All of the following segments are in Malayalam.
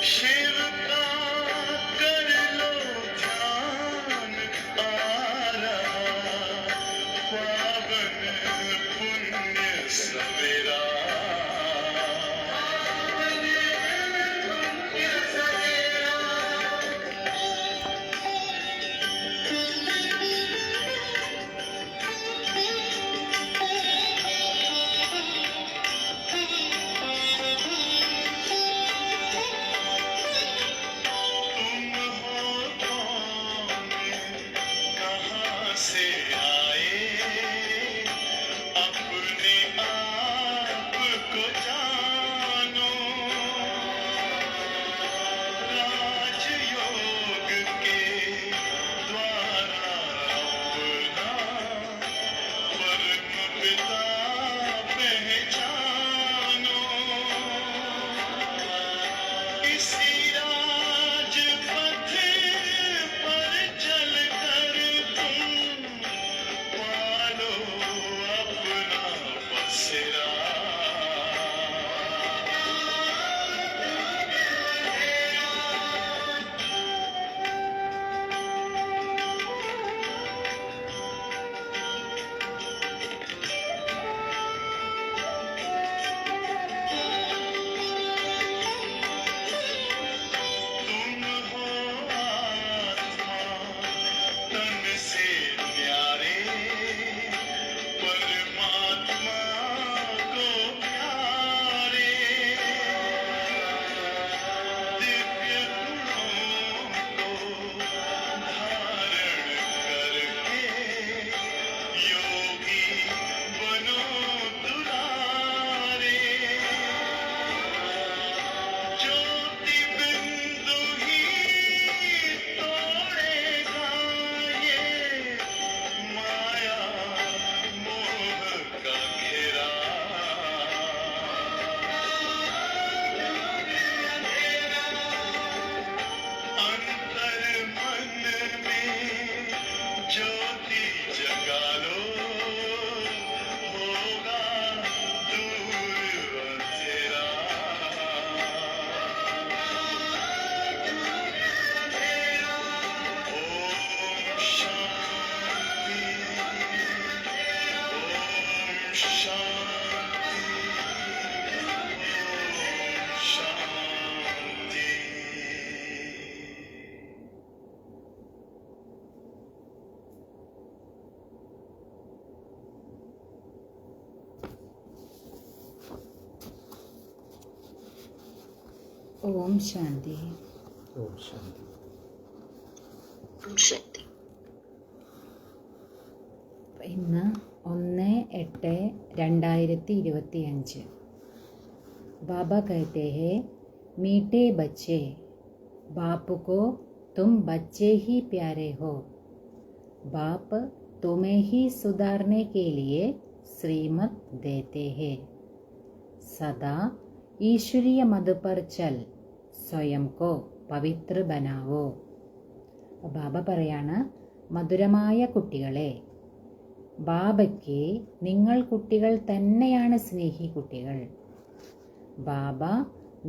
शिव का कर लो ध्यान, आ रहा पावन पुण्य सवेरा। ഓം ശാന്തി. ഓം ശാന്തി. ഓം ശാന്തി. ഇന്ന് 1/8/2025 बाबा कहते हैं, मीठे बच्चे, बाप को तुम बच्चे ही प्यारे हो। बाप तुम्हें ही सुधारने के लिए श्रीमत देते हैं। सदा ईश्वरीय मद पर चल, സ്വയം കോ പവിത്ര ബനാവോ. ബാബ പറയാണ്, മധുരമായ കുട്ടികളെ, ബാബയ്ക്ക് നിങ്ങൾ കുട്ടികൾ തന്നെയാണ് സ്നേഹി കുട്ടികൾ. ബാബ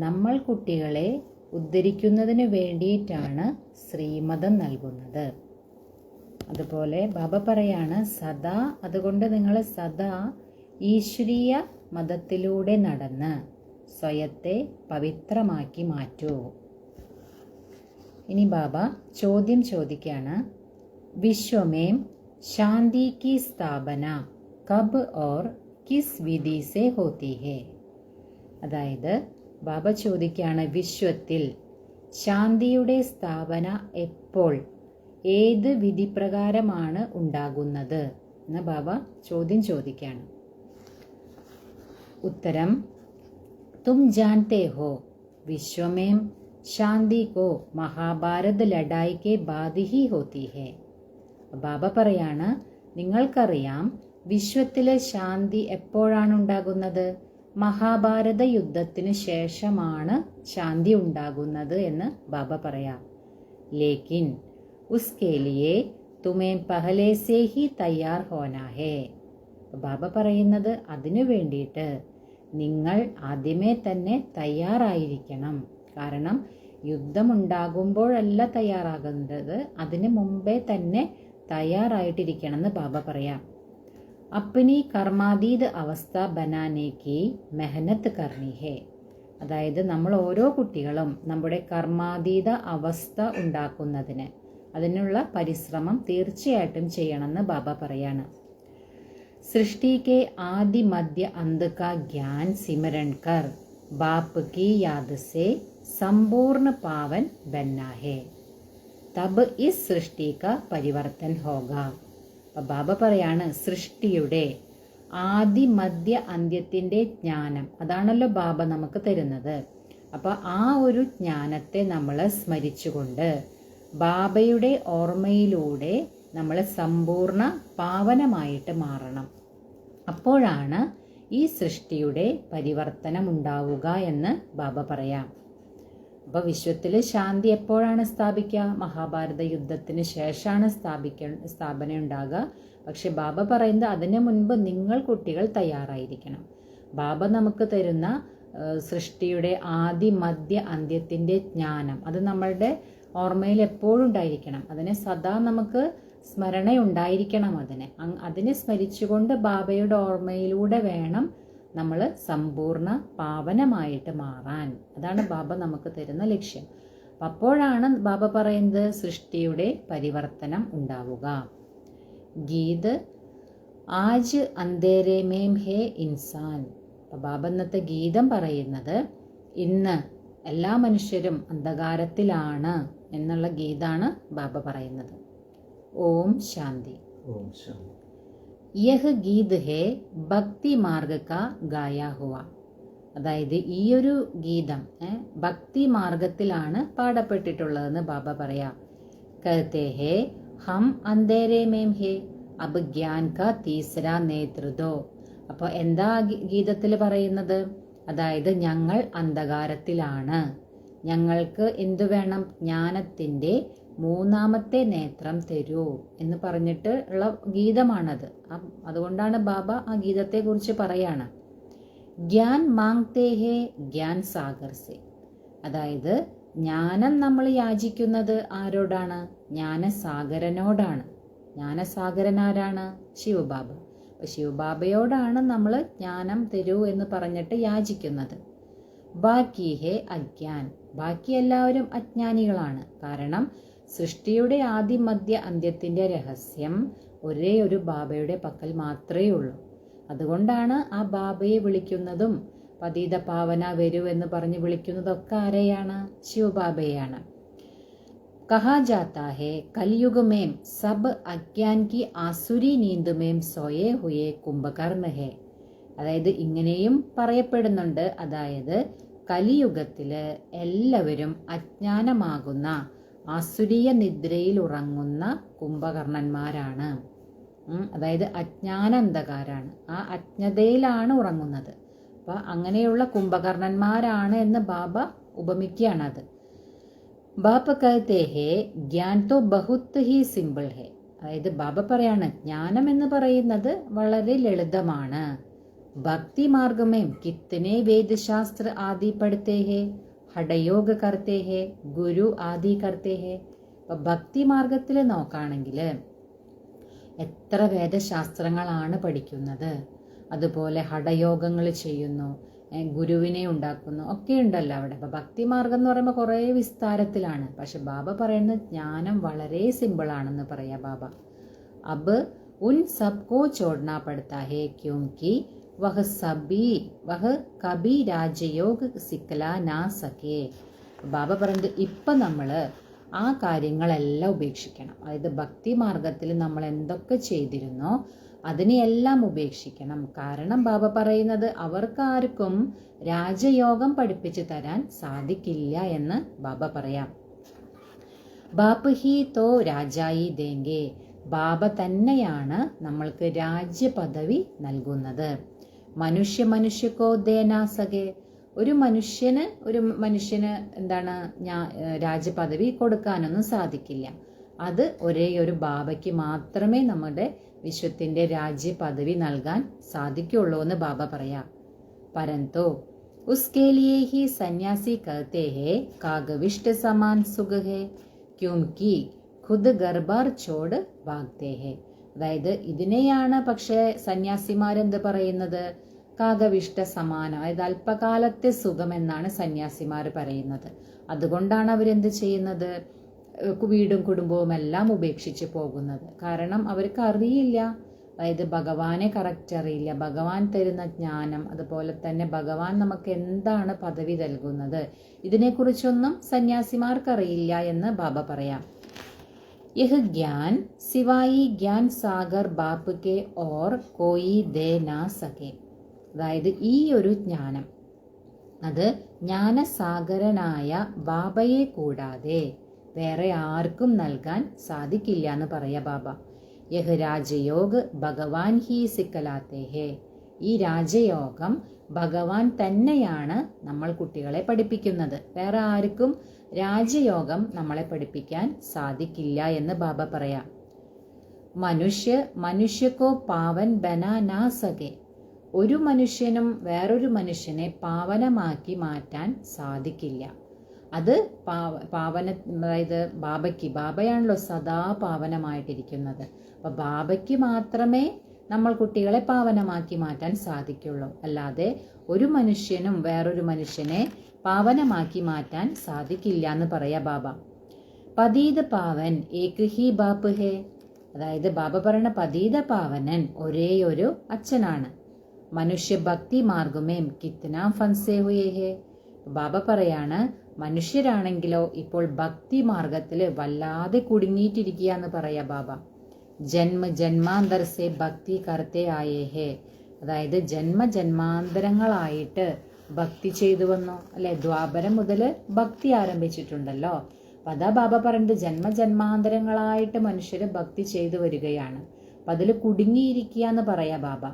നമ്മൾ കുട്ടികളെ ഉദ്ധരിക്കുന്നതിന് വേണ്ടിയിട്ടാണ് ശ്രീമതം നൽകുന്നത്. അതുപോലെ ബാബ പറയാണ്, സദാ, അതുകൊണ്ട് നിങ്ങൾ സദാ ഈശ്വരീയ മതത്തിലൂടെ നടന്ന് സ്വയത്തെ പവിത്രമാക്കി മാറ്റൂ. ഇനി ബാബ ചോദ്യം ചോദിക്കുകയാണ്, വിശ്വമേം ശാന്തി की സ്ഥാപന കബ് और किस विधि से होती है. അതായത് ബാബ ചോദിക്കുകയാണ്, വിശ്വത്തിൽ ശാന്തിയുടെ സ്ഥാപന എപ്പോൾ, ഏത് വിധിപ്രകാരമാണ് ഉണ്ടാകുന്നത് എന്ന് ബാബ ചോദ്യം ചോദിക്കുകയാണ്. ഉത്തരം, तुम जानते हो विश्व में शांति को महाभारत लड़ाई के बाद ही होती है. ബാബ പറയാണ്, നിങ്ങൾക്കറിയാം വിശ്വത്തിലെ ശാന്തി എപ്പോഴാണ് ഉണ്ടാകുന്നത്? മഹാഭാരത യുദ്ധത്തിന് ശേഷമാണ് ശാന്തി ഉണ്ടാകുന്നത് എന്ന് ബാബ പറയാം. ലേക്കിൻ ഉസ്കേ ലിയേ തുമേ പഹലേ സേ ഹി തയ്യാർ ഹോനാ ഹേ. ബാബ പറയുന്നത്, അതിനു വേണ്ടിയിട്ട് നിങ്ങൾ ആദ്യമേ തന്നെ തയ്യാറായിരിക്കണം. കാരണം യുദ്ധമുണ്ടാകുമ്പോഴല്ല തയ്യാറാകേണ്ടത്, അതിന് മുമ്പേ തന്നെ തയ്യാറായിട്ടിരിക്കണമെന്ന് ബാബ പറയാം. അപ്പനി കർമാതീത് അവസ്ഥ ബനാനേക്ക് മെഹനത്ത് കർണി ഹേ. അതായത് നമ്മൾ ഓരോ കുട്ടികളും നമ്മുടെ കർമാതീത അവസ്ഥ ഉണ്ടാക്കുന്നതിന് അതിനുള്ള പരിശ്രമം തീർച്ചയായിട്ടും ചെയ്യണമെന്ന് ബാബ പറയാണ്. സൃഷ്ടി കെ ആദി മധ്യ അന്ത് കാ ജ്ഞാൻ സിമരൺ കർ ബാപ്പ് കി യാദ് സേ സമ്പൂർണ്ണ പാവൻ ബന്ന ഹേ. തബ് ഇസ് സൃഷ്ടി കാ പരിവർത്തൻ ഹോഗ. ബാബ പറയാണ് സൃഷ്ടിയുടെ ആദി മധ്യ അന്ത്യത്തിൻ്റെ ജ്ഞാനം അതാണല്ലോ ബാബ നമുക്ക് തരുന്നത്. അപ്പോൾ ആ ഒരു ജ്ഞാനത്തെ നമ്മൾ സ്മരിച്ചുകൊണ്ട് ബാബയുടെ ഓർമ്മയിലൂടെ നമ്മൾ സമ്പൂർണ്ണ പാവനമായിട്ട് മാറണം. അപ്പോഴാണ് ഈ സൃഷ്ടിയുടെ പരിവർത്തനം ഉണ്ടാവുക എന്ന് ബാബ പറയാം. അപ്പോൾ വിശ്വത്തിൽ ശാന്തി എപ്പോഴാണ് സ്ഥാപിക്കുക? മഹാഭാരത യുദ്ധത്തിന് ശേഷമാണ് സ്ഥാപന ഉണ്ടാകുക. പക്ഷെ ബാബ പറയുന്നത് അതിന് മുൻപ് നിങ്ങൾ കുട്ടികൾ തയ്യാറായിരിക്കണം. ബാബ നമുക്ക് തരുന്ന സൃഷ്ടിയുടെ ആദി മധ്യ അന്ത്യത്തിൻ്റെ ജ്ഞാനം അത് നമ്മളുടെ ഓർമ്മയിൽ എപ്പോഴും ഉണ്ടായിരിക്കണം. അതിനെ സദാ നമുക്ക് സ്മരണയുണ്ടായിരിക്കണം. അതിനെ സ്മരിച്ചുകൊണ്ട് ബാബയുടെ ഓർമ്മയിലൂടെ വേണം നമ്മൾ സമ്പൂർണ്ണ പാവനമായിട്ട് മാറാൻ. അതാണ് ബാബ നമുക്ക് തരുന്ന ലക്ഷ്യം. അപ്പോഴാണ് ബാബ പറയുന്നത് സൃഷ്ടിയുടെ പരിവർത്തനം ഉണ്ടാവുക. ഗീത് ആജ് അന്ധേരെ മേം ഹേ ഇൻസാൻ. അപ്പം ബാബ ഇന്നത്തെ ഗീതം പറയുന്നത് ഇന്ന് എല്ലാ മനുഷ്യരും അന്ധകാരത്തിലാണ് എന്നുള്ള ഗീതാണ് ബാബ പറയുന്നത്. ഓം ശാന്തി. ഓം ശാന്തി. യഹ് ഗീത് ഹേ ഭക്തി മാർഗ കാ ഗായാ ഹുവ. അതായത് ഈ ഒരു ഗീതം ഭക്തി മാർഗത്തിലാണ് പാടപ്പെട്ടിട്ടുള്ളതെന്ന് ബാബ പറയാം. കഹത്തെ ഹേ ഹം അന്ധേരെ മേം ഹേ അബ് ജ്ഞാൻ കാ തീസര നേതൃദോ. അപ്പോൾ എന്താ ഗീതത്തിൽ പറയുന്നത്? അതായത് ഞങ്ങൾ അന്ധകാരത്തിലാണ്, ഞങ്ങൾക്ക് എന്തു വേണം? ജ്ഞാനത്തിൻ്റെ മൂന്നാമത്തെ നേത്രം തരൂ എന്ന് പറഞ്ഞിട്ട് ഉള്ള ഗീതമാണത്. അതുകൊണ്ടാണ് ബാബ ആ ഗീതത്തെക്കുറിച്ച് പറയാണ്. ജ്ഞാൻ മാങ്തേ ഹേ ജ്ഞാൻ സാഗർ സേ. അതായത് ജ്ഞാനം നമ്മൾ യാചിക്കുന്നത് ആരോടാണ്? ജ്ഞാനസാഗരനോടാണ്. ജ്ഞാനസാഗരൻ ആരാണ്? ശിവബാബ. അപ്പോൾ ശിവബാബയോടാണ് നമ്മൾ ജ്ഞാനം തരൂ എന്ന് പറഞ്ഞിട്ട് യാചിക്കുന്നത്. ബാക്കി ഹേ അജ്ഞാൻ. ബാക്കി എല്ലാവരും അജ്ഞാനികളാണ്. കാരണം സൃഷ്ടിയുടെ ആദി മധ്യ അന്ത്യത്തിൻ്റെ രഹസ്യം ഒരേ ഒരു ബാബയുടെ പക്കൽ മാത്രമേ ഉള്ളൂ. അതുകൊണ്ടാണ് ആ ബാബയെ വിളിക്കുന്നതും പതീത പാവന വരൂ എന്ന് പറഞ്ഞ് വിളിക്കുന്നതൊക്കെ ആരെയാണ്? ശിവബാബയെയാണ്. കഹാ ജാത്താ ഹേ കലിയുഗ് മേം സബ് അജ്ഞാൻ കി ആസുരി നീന്ത് മേം സോയേ ഹുയേ കുംഭകർണ ഹേ. അതായത് ഇങ്ങനെയും പറയപ്പെടുന്നുണ്ട്. അതായത് കലിയുഗത്തിൽ എല്ലാവരും അജ്ഞാനമാകുന്ന ആസുരീയ നിദ്രയിൽ ഉറങ്ങുന്ന കുംഭകർണന്മാരാണ്. അതായത് അജ്ഞാന അന്ധകാരാണ്, ആ അജ്ഞതയിലാണ് ഉറങ്ങുന്നത്. അപ്പം അങ്ങനെയുള്ള കുംഭകർണന്മാരാണ് എന്ന് ബാബ ഉപമിക്കുകയാണത്. ബാബ കഹത്തെ ഹേ ജ്ഞാൻ തോ ബഹുത്ത് ഹി സിമ്പിൾ ഹേ. അതായത് ബാബ പറയാണ് ജ്ഞാനം എന്ന് പറയുന്നത് വളരെ ലളിതമാണ്. ഭക്തി മാർഗമേം കിത്തനെ വേദശാസ്ത്ര ആദി പഠിത്തേ ഹേ, ഹഠയോഗ കർത്തേ ഹേ, ഗുരു ആദി കർത്തേ ഹേ. അപ്പം ഭക്തി മാർഗത്തിൽ നോക്കുകയാണെങ്കിൽ എത്ര വേദശാസ്ത്രങ്ങളാണ് പഠിക്കുന്നത്, അതുപോലെ ഹഠയോഗങ്ങൾ ചെയ്യുന്നു, ഗുരുവിനെ ഉണ്ടാക്കുന്നു, ഒക്കെ ഉണ്ടല്ലോ അവിടെ. അപ്പം ഭക്തിമാർഗം എന്ന് പറയുമ്പോൾ കുറേ വിസ്താരത്തിലാണ്. പക്ഷെ ബാബ പറയുന്നത് ജ്ഞാനം വളരെ സിമ്പിളാണെന്ന് പറയാം ബാബ. അബ് ഉൻ സബ്കോ ചോടന പടുത്താ ഹേ ക്യോങ്കി വഹ് കബി രാജयोग സിക്കലാ നാ സക്കേ. ബാബ പറയുന്നത് ഇപ്പം നമ്മൾ ആ കാര്യങ്ങളെല്ലാം ഉപേക്ഷിക്കണം. അതായത് ഭക്തി മാർഗത്തിൽ നമ്മൾ എന്തൊക്കെ ചെയ്തിരുന്നോ അതിനെയെല്ലാം ഉപേക്ഷിക്കണം. കാരണം ബാബ പറയുന്നത് അവർക്കാർക്കും രാജയോഗം പഠിപ്പിച്ചു തരാൻ സാധിക്കില്ല എന്ന് ബാബ പറയാം. ബാപ്പ് ഹി തോ രാജായി ദേങ്കേ. ബാബ തന്നെയാണ് നമ്മൾക്ക് രാജ്യപദവി നൽകുന്നത്. മനുഷ്യക്കോ ദേനാ സകേ. ഒരു മനുഷ്യന് എന്താണ് രാജ്യപദവി കൊടുക്കാനൊന്നും സാധിക്കില്ല. അത് ഒരേ ഒരു ബാബയ്ക്ക് മാത്രമേ നമ്മുടെ വിശ്വത്തിൻ്റെ രാജ്യപദവി നൽകാൻ സാധിക്കുള്ളൂ എന്ന് ബാബ പറയാം. പരന്തോ उसके लिए ही सन्यासी कहते हैं कागविष्ट समान सुख है क्योंकि खुद ഗർഭാർ ചോട് ഭാഗ്തേ ഹെ. അതായത് ഇതിനെയാണ് പക്ഷേ സന്യാസിമാരെന്ത് പറയുന്നത്, കാകവിഷ്ട സമാനം, അതായത് അല്പകാലത്തെ സുഖം എന്നാണ് സന്യാസിമാർ പറയുന്നത്. അതുകൊണ്ടാണ് അവരെന്ത് ചെയ്യുന്നത്, വീടും കുടുംബവും എല്ലാം ഉപേക്ഷിച്ച് പോകുന്നത്. കാരണം അവർക്ക് അറിയില്ല, അതായത് ഭഗവാനെ കറക്റ്റ് അറിയില്ല, ഭഗവാൻ തരുന്ന ജ്ഞാനം, അതുപോലെ തന്നെ ഭഗവാൻ നമുക്ക് എന്താണ് പദവി നൽകുന്നത്, ഇതിനെക്കുറിച്ചൊന്നും സന്യാസിമാർക്കറിയില്ല എന്ന് ബാബ പറയാം. യഹ് ജ്ഞാൻ സിവായി ജ്ഞാൻ സാഗർ ബാപ്പ് കെ ഓർ കോയി ദേ നാ സകെ. അതായത് ഈ ഒരു ജ്ഞാനം അത് ജ്ഞാനസാഗരനായ ബാബയെ കൂടാതെ വേറെ ആർക്കും നൽകാൻ സാധിക്കില്ല എന്ന് പറയാ ബാബ. യഹ് രാജയോഗ് ഭഗവാൻ ഹി സിക്കലാത്തേ ഹേ. ഈ രാജയോഗം ഭഗവാൻ തന്നെയാണ് നമ്മൾ കുട്ടികളെ പഠിപ്പിക്കുന്നത്. വേറെ ആർക്കും രാജയോഗം നമ്മളെ പഠിപ്പിക്കാൻ സാധിക്കില്ല എന്ന് ബാബ പറയാം. മനുഷ്യക്കോ പാവൻ ബനാ നാ സകെ. ഒരു മനുഷ്യനും വേറൊരു മനുഷ്യനെ പാവനമാക്കി മാറ്റാൻ സാധിക്കില്ല. അത് അതായത് ബാബയാണല്ലോ സദാ പാവനമായിട്ടിരിക്കുന്നത്. അപ്പൊ ബാബയ്ക്ക് മാത്രമേ നമ്മൾ കുട്ടികളെ പാവനമാക്കി മാറ്റാൻ സാധിക്കുള്ളൂ. അല്ലാതെ ഒരു മനുഷ്യനും വേറൊരു മനുഷ്യനെ പാവനമാക്കി മാറ്റാൻ സാധിക്കില്ല എന്ന് പറയാ ബാബ. പതീത പാവൻ ഏക് ഹി ബാപ്പ് ഹേ. അതായത് ബാബ പറയുന്ന പതീത പാവനൻ ഒരേ ഒരു അച്ഛനാണ്. മനുഷ്യ ഭക്തി മാർഗമേം കിത്ന ഫൻസേ ഹുയേ ഹേ. ബാബ പറയാണ് മനുഷ്യരാണെങ്കിലോ ഇപ്പോൾ ഭക്തി മാർഗത്തില് വല്ലാതെ കുടുങ്ങിയിട്ടിരിക്കുക എന്ന് പറയാ ബാബ. ജന്മാന്തർ സെ ഭക്തി കർത്തേ ആയേ ഹേ. അതായത് ജന്മാന്തരങ്ങളായിട്ട് ഭക്തി ചെയ്തു വന്നു അല്ലെ. ദ്വാപരം മുതൽ ഭക്തി ആരംഭിച്ചിട്ടുണ്ടല്ലോ. അപ്പൊ അതാ ബാബ പറയുന്നത് ജന്മാന്തരങ്ങളായിട്ട് മനുഷ്യര് ഭക്തി ചെയ്തു വരികയാണ്. അപ്പൊ അതിൽ കുടുങ്ങിയിരിക്കുക എന്ന് പറയാ ബാബ.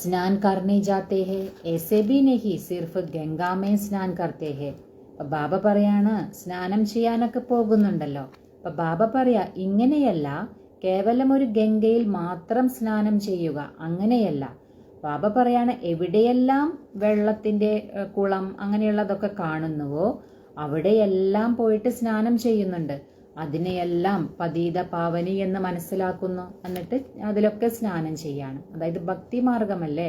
സ്നാൻ കർണേ ജാത്തേ ഹേ ऐसे भी नहीं सिर्फ गंगा में स्नान करते हैं. അപ്പൊ ബാബ പറയാണ് സ്നാനം ചെയ്യാനൊക്കെ പോകുന്നുണ്ടല്ലോ. അപ്പൊ ബാബ പറയാ ഇങ്ങനെയല്ല, കേവലം ഒരു ഗംഗയിൽ മാത്രം സ്നാനം ചെയ്യുക അങ്ങനെയല്ല. ബാബ പറയാണ് എവിടെയെല്ലാം വെള്ളത്തിന്റെ കുളം അങ്ങനെയുള്ളതൊക്കെ കാണുന്നുവോ അവിടെയെല്ലാം പോയിട്ട് സ്നാനം ചെയ്യുന്നുണ്ട്. അതിനെയെല്ലാം പതീത പാവനി എന്ന് മനസ്സിലാക്കുന്നു. എന്നിട്ട് അതിലൊക്കെ സ്നാനം ചെയ്യാണ്. അതായത് ഭക്തി മാർഗമല്ലേ,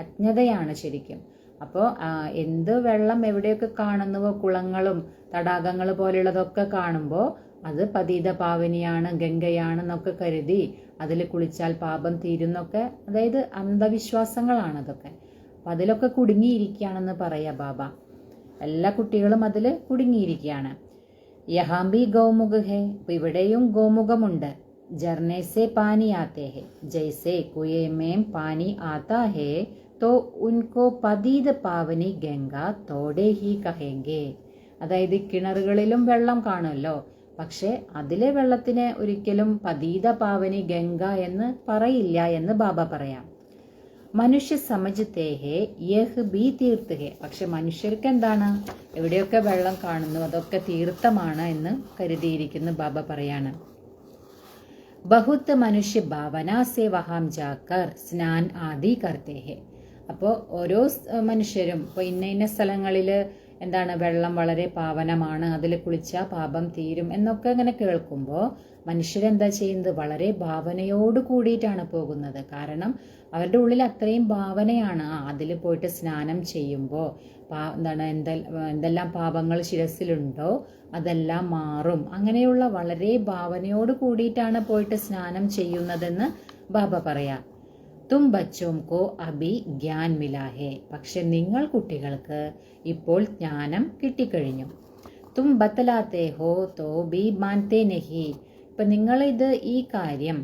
അജ്ഞതയാണ് ശരിക്കും. അപ്പോൾ എന്ത് വെള്ളം എവിടെയൊക്കെ കാണുന്നുവോ, കുളങ്ങളും തടാകങ്ങൾ പോലെയുള്ളതൊക്കെ കാണുമ്പോൾ അത് പതീത പാവനിയാണ്, ഗംഗയാണെന്നൊക്കെ കരുതി അതിൽ കുളിച്ചാൽ പാപം തീരുന്നൊക്കെ, അതായത് അന്ധവിശ്വാസങ്ങളാണ് അതൊക്കെ. അപ്പം അതിലൊക്കെ കുടുങ്ങിയിരിക്കുകയാണെന്ന് പറയാ ബാബ. എല്ലാ കുട്ടികളും അതിൽ കുടുങ്ങിയിരിക്കുകയാണ്. യഹാംബി ഗൗമുഖ് ഹേ. അപ്പൊ ഇവിടെയും ഗോമുഖമുണ്ട്. ജർണേസെ പാനി ആത്തേ ഹേ ജൈസെ കുയേമേം പാനി ആത്താ ഹേ തോ ഉൻകോ പതീത പാവനി ഗംഗ തോടെ ഹി കഹേങ്കേ. അതായത് കിണറുകളിലും വെള്ളം കാണുമല്ലോ, പക്ഷെ അതിലെ വെള്ളത്തിന് ഒരിക്കലും പതീത പാവനി ഗംഗ എന്ന് പറയില്ല എന്ന് ബാബ പറയാം. മനുഷ്യ സമജ്തേ ഹേ യഹ് ബി തീർത്ത് ഹേ. പക്ഷെ മനുഷ്യർക്ക് എന്താണ്, എവിടെയൊക്കെ വെള്ളം കാണുന്നു അതൊക്കെ തീർത്ഥമാണ് എന്ന് കരുതിയിരിക്കുന്നു ബാബ പറയാണ്. ബഹുത്ത് മനുഷ്യ ഭാവന സേ വഹാം ജാക്കർ സ്നാൻ ആദി കർത്തേ ഹേ. അപ്പോൾ ഓരോ മനുഷ്യരും ഇപ്പോൾ ഇന്ന സ്ഥലങ്ങളിൽ എന്താണ് വെള്ളം വളരെ പാവനമാണ്, അതിൽ കുളിച്ചാൽ പാപം തീരും എന്നൊക്കെ ഇങ്ങനെ കേൾക്കുമ്പോൾ മനുഷ്യരെന്താ ചെയ്യുന്നത്, വളരെ ഭാവനയോട് കൂടിയിട്ടാണ് പോകുന്നത്. കാരണം അവരുടെ ഉള്ളിൽ അത്രയും ഭാവനയാണ്. അതിൽ പോയിട്ട് സ്നാനം ചെയ്യുമ്പോൾ എന്തെല്ലാം പാപങ്ങൾ ശിരസിലുണ്ടോ അതെല്ലാം മാറും. അങ്ങനെയുള്ള വളരെ ഭാവനയോട് കൂടിയിട്ടാണ് പോയിട്ട് സ്നാനം ചെയ്യുന്നതെന്ന് ബാബ പറയാം. തും ബച്ചോം കോ അഭി ജ്ഞാൻ മിലാ ഹേ. പക്ഷെ നിങ്ങൾ കുട്ടികൾക്ക് ഇപ്പോൾ ജ്ഞാനം കിട്ടിക്കഴിഞ്ഞു. തും ബത്തലാത്തേ ഹോ തോ ബി മാൻതേ നഹി. ഇപ്പൊ നിങ്ങൾ ഈ കാര്യം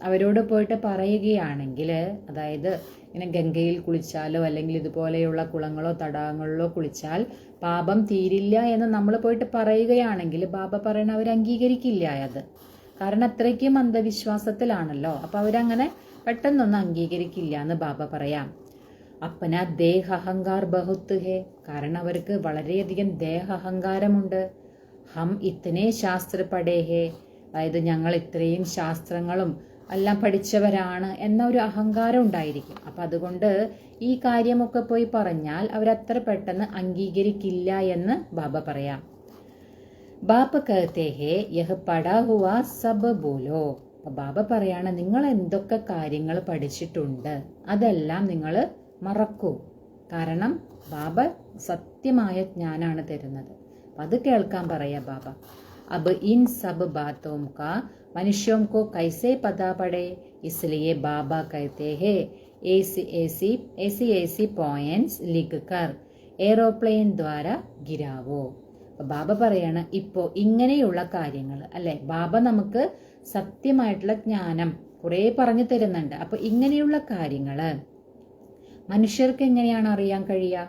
അവരോട് പോയിട്ട് പറയുകയാണെങ്കിൽ, അതായത് ഇങ്ങനെ ഗംഗയിൽ കുളിച്ചാലോ അല്ലെങ്കിൽ ഇതുപോലെയുള്ള കുളങ്ങളോ തടാകങ്ങളിലോ കുളിച്ചാൽ പാപം തീരില്ല എന്ന് നമ്മൾ പോയിട്ട് പറയുകയാണെങ്കിൽ ബാബ പറയണ അവർ അംഗീകരിക്കില്ല അത്. കാരണം അത്രയ്ക്കും അന്ധവിശ്വാസത്തിലാണല്ലോ. അപ്പൊ അവരങ്ങനെ പെട്ടെന്നൊന്നും അംഗീകരിക്കില്ല എന്ന് ബാബ പറയാം. അപ്പന ദേഹ അഹങ്കാർ ബഹുത്ത് ഹേ. കാരണം അവർക്ക് വളരെയധികം ദേഹ അഹങ്കാരമുണ്ട്. ഹം ഇത്തനെ ശാസ്ത്ര പഠേ ഹേ. അതായത് ഞങ്ങൾ ഇത്രയും ശാസ്ത്രങ്ങളും എല്ലാം പഠിച്ചവരാണ് എന്ന ഒരു അഹങ്കാരം ഉണ്ടായിരിക്കും. അപ്പം അതുകൊണ്ട് ഈ കാര്യമൊക്കെ പോയി പറഞ്ഞാൽ അവരത്ര പെട്ടെന്ന് അംഗീകരിക്കില്ല എന്ന് ബാബ പറയാം. ബാപ്പ കഹത്തെ ഹേ യഹ് പടാ ഹുവാ സബ് ബോലോ. ബാബ പറയാണ്, നിങ്ങൾ എന്തൊക്കെ കാര്യങ്ങൾ പഠിച്ചിട്ടുണ്ട് അതെല്ലാം നിങ്ങൾ മറക്കൂ. കാരണം ബാബ സത്യമായ ജ്ഞാനാണ് തരുന്നത്. അത് കേൾക്കാൻ പറയാ ബാബ. अब इन सब बातों का मनुष्यों को कैसे पता पड़े, इसलिए बाबा कहते हैं ऐसी पॉइंट्स लिख कर എയ്റോപ്ലെയിൻ ദ്വാരാ ഗിരാവോ. ബാബ പറയാണ്, ഇപ്പോൾ ഇങ്ങനെയുള്ള കാര്യങ്ങൾ അല്ലെ, ബാബ നമുക്ക് സത്യമായിട്ടുള്ള ജ്ഞാനം കുറേ പറഞ്ഞു തരുന്നുണ്ട്. അപ്പൊ ഇങ്ങനെയുള്ള കാര്യങ്ങള് മനുഷ്യർക്ക് എങ്ങനെയാണ് അറിയാൻ കഴിയുക?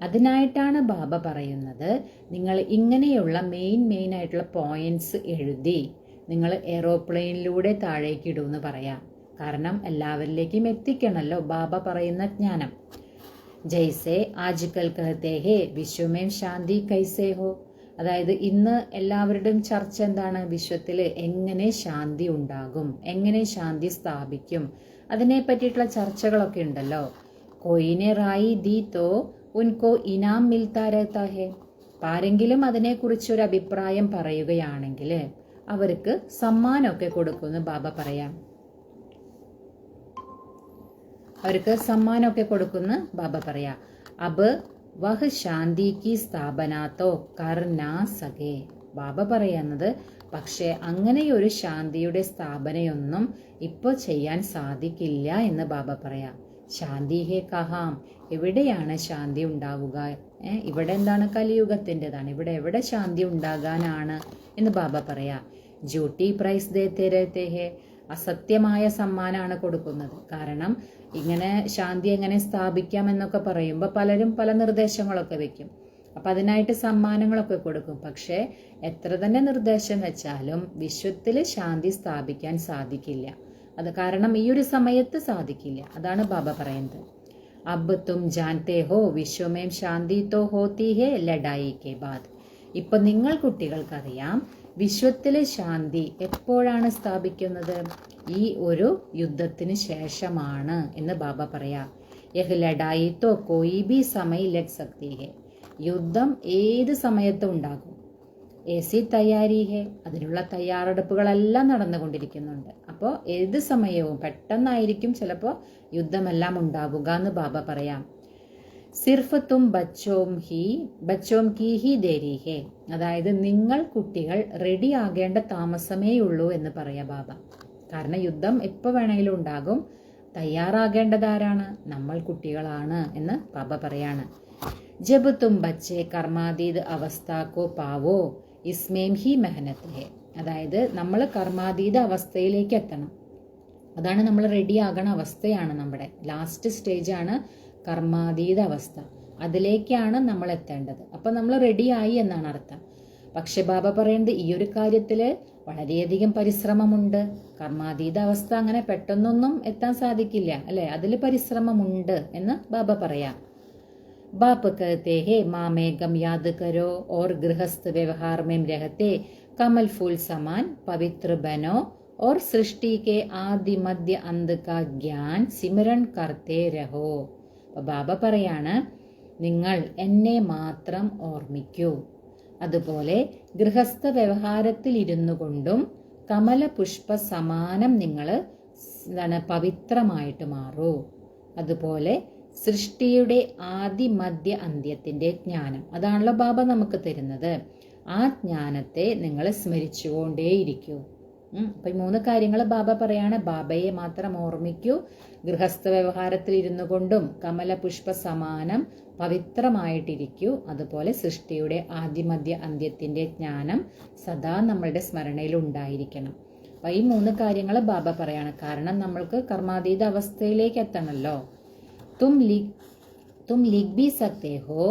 അതിനായിട്ടാണ് ബാബ പറയുന്നത്, നിങ്ങൾ ഇങ്ങനെയുള്ള മെയിൻ ആയിട്ടുള്ള പോയിന്റ്സ് എഴുതി നിങ്ങൾ എയ്റോപ്ലെയിനിലൂടെ താഴേക്ക് ഇടുമെന്ന് പറയാം. കാരണം എല്ലാവരിലേക്കും എത്തിക്കണമല്ലോ ബാബ പറയുന്ന ജ്ഞാനം. ജയ്സെ ആജ്കൽ കഹത്തെ ഹേ വിശ്വമേം ശാന്തി കൈസേ ഹോ. അതായത് ഇന്ന് എല്ലാവരുടെയും ചർച്ച എന്താണ്? വിശ്വത്തിൽ എങ്ങനെ ശാന്തി ഉണ്ടാകും, എങ്ങനെ ശാന്തി സ്ഥാപിക്കും, അതിനെ പറ്റിയിട്ടുള്ള ചർച്ചകളൊക്കെ ഉണ്ടല്ലോ. കോയിനെ റായി ദി തോ ഉൻകോ ഇനാം മിൽത്താ രഹതാ ഹേ. ആരെങ്കിലും അതിനെക്കുറിച്ചൊരു അഭിപ്രായം പറയുകയാണെങ്കിൽ അവർക്ക് സമ്മാനമൊക്കെ കൊടുക്കുമെന്ന് ബാബ പറയാം. അവർക്ക് സമ്മാനമൊക്കെ കൊടുക്കുന്ന ബാബ പറയാ. അബ് വഹ് ശാന്തി കി സ്ഥാപനാത്തോ കർ നാ സകേ. ബാബ പറയുന്നത്, പക്ഷെ അങ്ങനെയൊരു ശാന്തിയുടെ സ്ഥാപനയൊന്നും ഇപ്പോൾ ചെയ്യാൻ സാധിക്കില്ല എന്ന് ബാബ പറയാം. ശാന്തി ഹേ കഹാം. എവിടെയാണ് ശാന്തി ഉണ്ടാവുക? ഇവിടെ എന്താണ്? കലിയുഗത്തിൻ്റെതാണ്. ഇവിടെ എവിടെ ശാന്തി ഉണ്ടാകാനാണ് എന്ന് ബാബ പറയാ. ജൂട്ടി പ്രൈസ് ദേത്തെ രഹത്തെ ഹേ. അസത്യമായ സമ്മാനമാണ് കൊടുക്കുന്നത്. കാരണം ഇങ്ങനെ ശാന്തി എങ്ങനെ സ്ഥാപിക്കാം എന്നൊക്കെ പറയുമ്പോൾ പലരും പല നിർദ്ദേശങ്ങളൊക്കെ വെക്കും. അപ്പം അതിനായിട്ട് സമ്മാനങ്ങളൊക്കെ കൊടുക്കും. പക്ഷേ എത്ര തന്നെ നിർദ്ദേശം വെച്ചാലും വിശ്വത്തിൽ ശാന്തി സ്ഥാപിക്കാൻ സാധിക്കില്ല. അത് കാരണം ഈ ഒരു സമയത്ത് സാധിക്കില്ല. അതാണ് ബാബ പറയുന്നത്. അബ് തും ജാൻതേ ഹോ വിശ്വമേം ശാന്തി തോ ഹോത്തി ഹേ ലഡായി കെ ബാദ്. ഇപ്പൊ നിങ്ങൾ കുട്ടികൾക്കറിയാം വിശ്വത്തിലെ ശാന്തി എപ്പോഴാണ് സ്ഥാപിക്കുന്നത്? ഈ ഒരു യുദ്ധത്തിന് ശേഷമാണ് എന്ന് ബാബ പറയാ. യഹ് ലഡായി തോ കോയി ബി സമയ് ലഗ് സക്തി ഹേ. യുദ്ധം ഏത് സമയത്തും ഉണ്ടാകും. ഏസി തയ്യാറി ഹേ. അതിനുള്ള തയ്യാറെടുപ്പുകളെല്ലാം നടന്നുകൊണ്ടിരിക്കുന്നുണ്ട്. അപ്പോൾ ഏത് സമയവും പെട്ടെന്നായിരിക്കും ചിലപ്പോൾ യുദ്ധമെല്ലാം ഉണ്ടാവുക എന്ന് ബാബ പറയാം. സിർഫ് തും ബച്ചോം കി ഹി ദേരി ഹേ. അതായത് നിങ്ങൾ കുട്ടികൾ റെഡി ആകേണ്ട താമസമേ ഉള്ളൂ എന്ന് പറയാ ബാബ. കാരണം യുദ്ധം എപ്പോൾ വേണമെങ്കിലും ഉണ്ടാകും. തയ്യാറാകേണ്ടത് ആരാണ്? നമ്മൾ കുട്ടികളാണ് എന്ന് ബാബ പറയാണ്. ജബ് തും ബച്ചെ കർമാതീത് അവസ്ഥക്കോ പാവോ ഇസ്മേം ഹി മെഹനത്ത് ഹേ. അതായത് നമ്മൾ കർമാതീത അവസ്ഥയിലേക്ക് എത്തണം. അതാണ് നമ്മൾ റെഡി ആകണ അവസ്ഥയാണ്. നമ്മുടെ ലാസ്റ്റ് സ്റ്റേജാണ് കർമാതീത അവസ്ഥ. അതിലേക്കാണ് നമ്മൾ എത്തേണ്ടത്. അപ്പം നമ്മൾ റെഡിയായി എന്നാണ് അർത്ഥം. പക്ഷെ ബാബ പറയുന്നത് ഈ ഒരു കാര്യത്തിൽ വളരെയധികം പരിശ്രമമുണ്ട്. കർമാതീത അവസ്ഥ അങ്ങനെ പെട്ടെന്നൊന്നും എത്താൻ സാധിക്കില്ല അല്ലെ, അതിൽ പരിശ്രമമുണ്ട് എന്ന് ബാബ പറയാം. बाप कहते हैं माँ में गम याद करो और गृहस्थ व्यवहार में रहते कमल फूल समान पवित्र बनो और सृष्टि के आदि मध्य अंत का ज्ञान सिमरन करते रहो. ബാബ പറയാണ്, നിങ്ങൾ എന്നെ മാത്രം ഓർമ്മിക്കൂ. അതുപോലെ ഗൃഹസ്ഥ വ്യവഹാരത്തിൽ ഇരുന്നു കൊണ്ടും കമല പുഷ്പ സമാനം നിങ്ങൾ പവിത്രമായിട്ട് മാറൂ. അതുപോലെ സൃഷ്ടിയുടെ ആദി മധ്യ അന്ത്യത്തിന്റെ ജ്ഞാനം അതാണല്ലോ ബാബ നമുക്ക് തരുന്നത്. ആ ജ്ഞാനത്തെ നിങ്ങൾ സ്മരിച്ചുകൊണ്ടേയിരിക്കൂ. അപ്പൊ ഈ 3 കാര്യങ്ങൾ ബാബ പറയാണ്. ബാബയെ മാത്രം ഓർമ്മിക്കൂ, ഗൃഹസ്ഥ വ്യവഹാരത്തിൽ ഇരുന്നു കൊണ്ടും കമല പുഷ്പ സമാനം പവിത്രമായിട്ടിരിക്കൂ. അതുപോലെ സൃഷ്ടിയുടെ ആദി മധ്യ അന്ത്യത്തിന്റെ ജ്ഞാനം സദാ നമ്മളുടെ സ്മരണയിൽ ഉണ്ടായിരിക്കണം. അപ്പൊ ഈ 3 കാര്യങ്ങൾ ബാബ പറയാണ്. കാരണം നമ്മൾക്ക് കർമാതീത അവസ്ഥയിലേക്ക് എത്തണമല്ലോ. तुम लिख भी सकते हो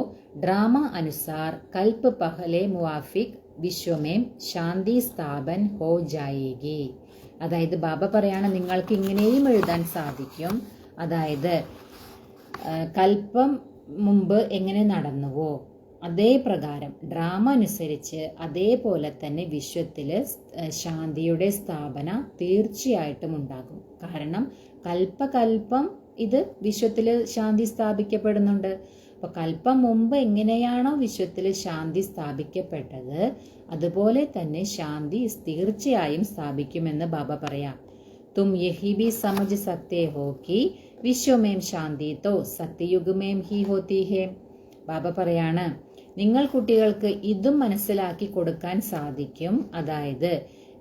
ड्रामा अनुसार कल्प पहले मुआफिक विश्व में शांति स्थापन हो जाएगी. അതായത് ബാബ പറയാണ്, നിങ്ങൾക്ക് ഇങ്ങനെയും എഴുതാൻ സാധിക്കും. അതായത് കൽപ്പം മുമ്പ് എങ്ങനെ നടന്നുവോ അതേ പ്രകാരം ഡ്രാമ അനുസരിച്ച് അതേപോലെ തന്നെ വിശ്വത്തില് ശാന്തിയുടെ സ്ഥാപന തീർച്ചയായിട്ടും ഉണ്ടാകും. കാരണം കൽപ്പകൽപ്പം ഇത് വിശ്വത്തില് ശാന്തി സ്ഥാപിക്കപ്പെടുന്നുണ്ട്. അപ്പൊ കൽപ്പം മുമ്പ് എങ്ങനെയാണോ വിശ്വത്തില് ശാന്തി സ്ഥാപിക്കപ്പെട്ടത് അതുപോലെ തന്നെ ശാന്തി തീർച്ചയായും സ്ഥാപിക്കുമെന്ന് ബാബ പറയാം. തും യഹി ഭി സമജ് സക്തേ ഹോ കി വിശ്വമേം ശാന്തി തോ സത്യയുഗമേം ഹി ഹോത്തി ഹേ. ബാബ പറയാണ്, നിങ്ങൾ കുട്ടികൾക്ക് ഇതും മനസ്സിലാക്കി കൊടുക്കാൻ സാധിക്കും. അതായത്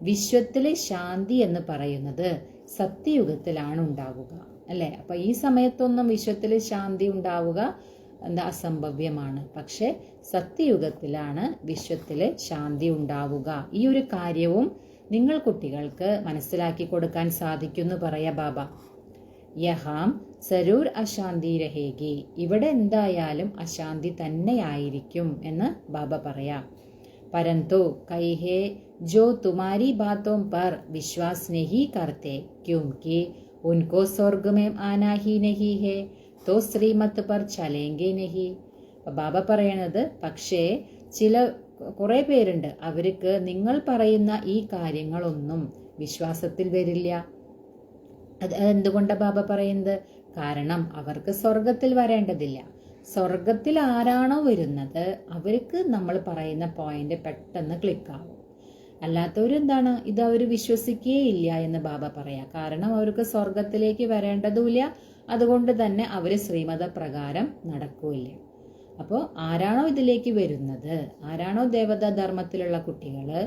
വിശ്വത്തിലെ ശാന്തി എന്ന് പറയുന്നത് സത്യയുഗത്തിലാണ് ഉണ്ടാവുക, അല്ലെ? അപ്പൊ ഈ സമയത്തൊന്നും വിശ്വത്തില് ശാന്തി ഉണ്ടാവുക അസംഭവ്യമാണ്. പക്ഷെ സത്യയുഗത്തിലാണ് വിശ്വത്തില് ശാന്തി ഉണ്ടാവുക. ഈ ഒരു കാര്യവും നിങ്ങൾ കുട്ടികൾക്ക് മനസ്സിലാക്കി കൊടുക്കാൻ സാധിക്കുന്നു പറയാ ബാബ. യഹാം സരൂർ അശാന്തി രഹേഗി, ഇവിടെ എന്തായാലും അശാന്തി തന്നെയായിരിക്കും എന്ന് ബാബ പറയാ. परंतु कई है जो तुम्हारी बातों पर विश्वास नहीं करते क्योंकि उनको स्वर्ग में आना ही नहीं है तो श्रीमत पर चलेंगे नहीं. ബാബ പറയണത്, പക്ഷേ കുറെ പേരുണ്ട്, അവർക്ക് നിങ്ങൾ പറയുന്ന ഈ കാര്യങ്ങളൊന്നും വിശ്വാസത്തിൽ വരില്ല. അതെന്തുകൊണ്ടാണ് ബാബ പറയുന്നത്? കാരണം അവർക്ക് സ്വർഗത്തിൽ വരേണ്ടതില്ല. സ്വർഗത്തിൽ ആരാണോ വരുന്നത് അവർക്ക് നമ്മൾ പറയുന്ന പോയിന്റ് പെട്ടെന്ന് ക്ലിക്കാവും. അല്ലാത്തവരെന്താണ്, ഇത് അവർ വിശ്വസിക്കുകയില്ല എന്ന് ബാബ പറയാം. കാരണം അവർക്ക് സ്വർഗത്തിലേക്ക് വരേണ്ടതുമില്ല, അതുകൊണ്ട് തന്നെ അവര് ശ്രീമത പ്രകാരം നടക്കൂല്ല. അപ്പോൾ ആരാണോ ഇതിലേക്ക് വരുന്നത്, ആരാണോ ദേവതാ ധർമ്മത്തിലുള്ള കുട്ടികള്,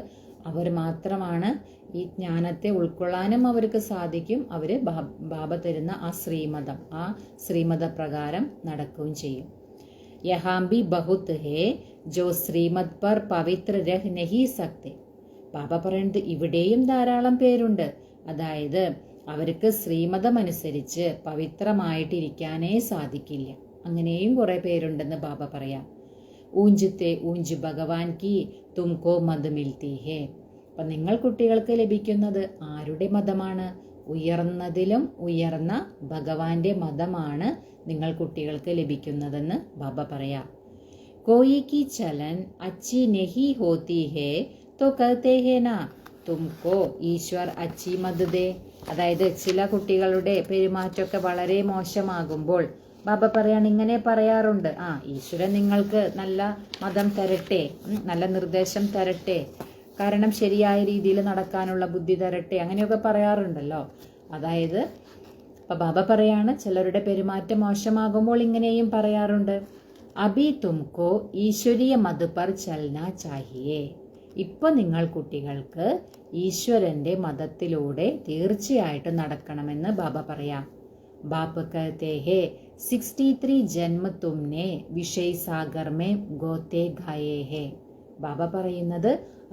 അവർ മാത്രമാണ് ഈ ജ്ഞാനത്തെ ഉൾക്കൊള്ളാനും അവർക്ക് സാധിക്കും. അവര് ബാബ തരുന്ന ആ ശ്രീമത പ്രകാരം നടക്കുകയും ചെയ്യും. യഹാം ഭി ബഹുത് ഹേ ജോ ശ്രീമത് പർ പവിത്ര രഹ് നഹി സക്തെ. ബാബ പറയുന്നത് ഇവിടെയും ധാരാളം പേരുണ്ട്, അതായത് അവർക്ക് ശ്രീമതം അനുസരിച്ച് പവിത്രമായിട്ടിരിക്കാനേ സാധിക്കില്ല. അങ്ങനെയും കുറെ പേരുണ്ടെന്ന് ബാബ പറയാം. ഊഞ്ചത്തെ ഊഞ്ച് ഭഗവാൻ കി തുംകോ മത് മിൽത്തി ഹേ. അപ്പൊ നിങ്ങൾ കുട്ടികൾക്ക് ലഭിക്കുന്നത് ആരുടെ മതമാണ്? ഉയർന്നതിലും ഉയർന്ന ഭഗവാന്റെ മതമാണ് നിങ്ങൾ കുട്ടികൾക്ക് ലഭിക്കുന്നതെന്ന് ബാബ പറയാം. കോയി കി ചലൻ അച്ചി നെഹി ഹോത്തി ഹേ തോ കഹത്തെ ഹേ നാ തുംകോ ഈശ്വർ അച്ചി മത് ദേ. അതായത് ചില കുട്ടികളുടെ പെരുമാറ്റമൊക്കെ വളരെ മോശമാകുമ്പോൾ ബാബ പറയാണ്, ഇങ്ങനെ പറയാറുണ്ട്, ഈശ്വരൻ നിങ്ങൾക്ക് നല്ല മതം തരട്ടെ, നല്ല നിർദ്ദേശം തരട്ടെ, കാരണം ശരിയായ രീതിയിൽ നടക്കാനുള്ള ബുദ്ധി തരട്ടെ, അങ്ങനെയൊക്കെ പറയാറുണ്ടല്ലോ. അതായത് ഇപ്പൊ ബാബ പറയാണ്, ചിലരുടെ പെരുമാറ്റം മോശമാകുമ്പോൾ ഇങ്ങനെയും പറയാറുണ്ട്. അഭി തുംകോ ഈശ്വരീയ മത് പർ ചൽനാ ചാഹിയേ. ഇപ്പൊ നിങ്ങൾ കുട്ടികൾക്ക് ഈശ്വരന്റെ മതത്തിലൂടെ തീർച്ചയായിട്ടും നടക്കണമെന്ന് ബാബ പറയാം. ബാപ്പ് കഹത്തെ ഹേ 63 ജന്മ തുമ്നെ വിഷയ് സാഗർ മേ ഗോത്തെ ഗായേ ഹേ. ബാബ പറയുന്നത്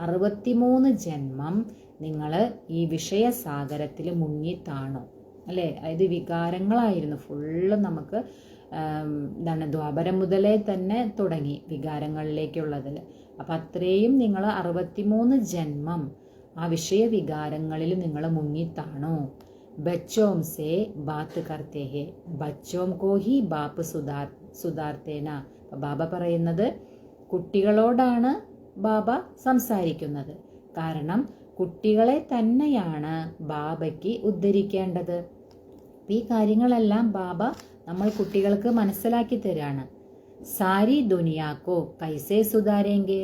63 ജന്മം നിങ്ങൾ ഈ വിഷയസാഗരത്തിൽ മുങ്ങിത്താണോ, അല്ലേ? അതായത് വികാരങ്ങളായിരുന്നു ഫുള്ള്. നമുക്ക് ദ്വാപരം മുതലേ തന്നെ തുടങ്ങി വികാരങ്ങളിലേക്കുള്ളതിൽ. അപ്പം അത്രയും നിങ്ങൾ 63 ജന്മം ആ വിഷയവികാരങ്ങളിൽ നിങ്ങൾ മുങ്ങിത്താണോ. ബച്ചോം സേ ബാത്ത് കർത്തേ ഹേ ബച്ചോം കോ ഹി ബാപ്പ് സുധാർത്തേന. ബാബ പറയുന്നത് കുട്ടികളോടാണ് ബാബ സംസാരിക്കുന്നത്. കാരണം കുട്ടികളെ തന്നെയാണ് ബാബയ്ക്ക് ഉദ്ധരിക്കേണ്ടത്. ഈ കാര്യങ്ങളെല്ലാം ബാബ നമ്മൾ കുട്ടികൾക്ക് മനസ്സിലാക്കി തരാണ്. സാരി ദുനിയാക്കോ കൈസേ സുധാരേങ്കെ.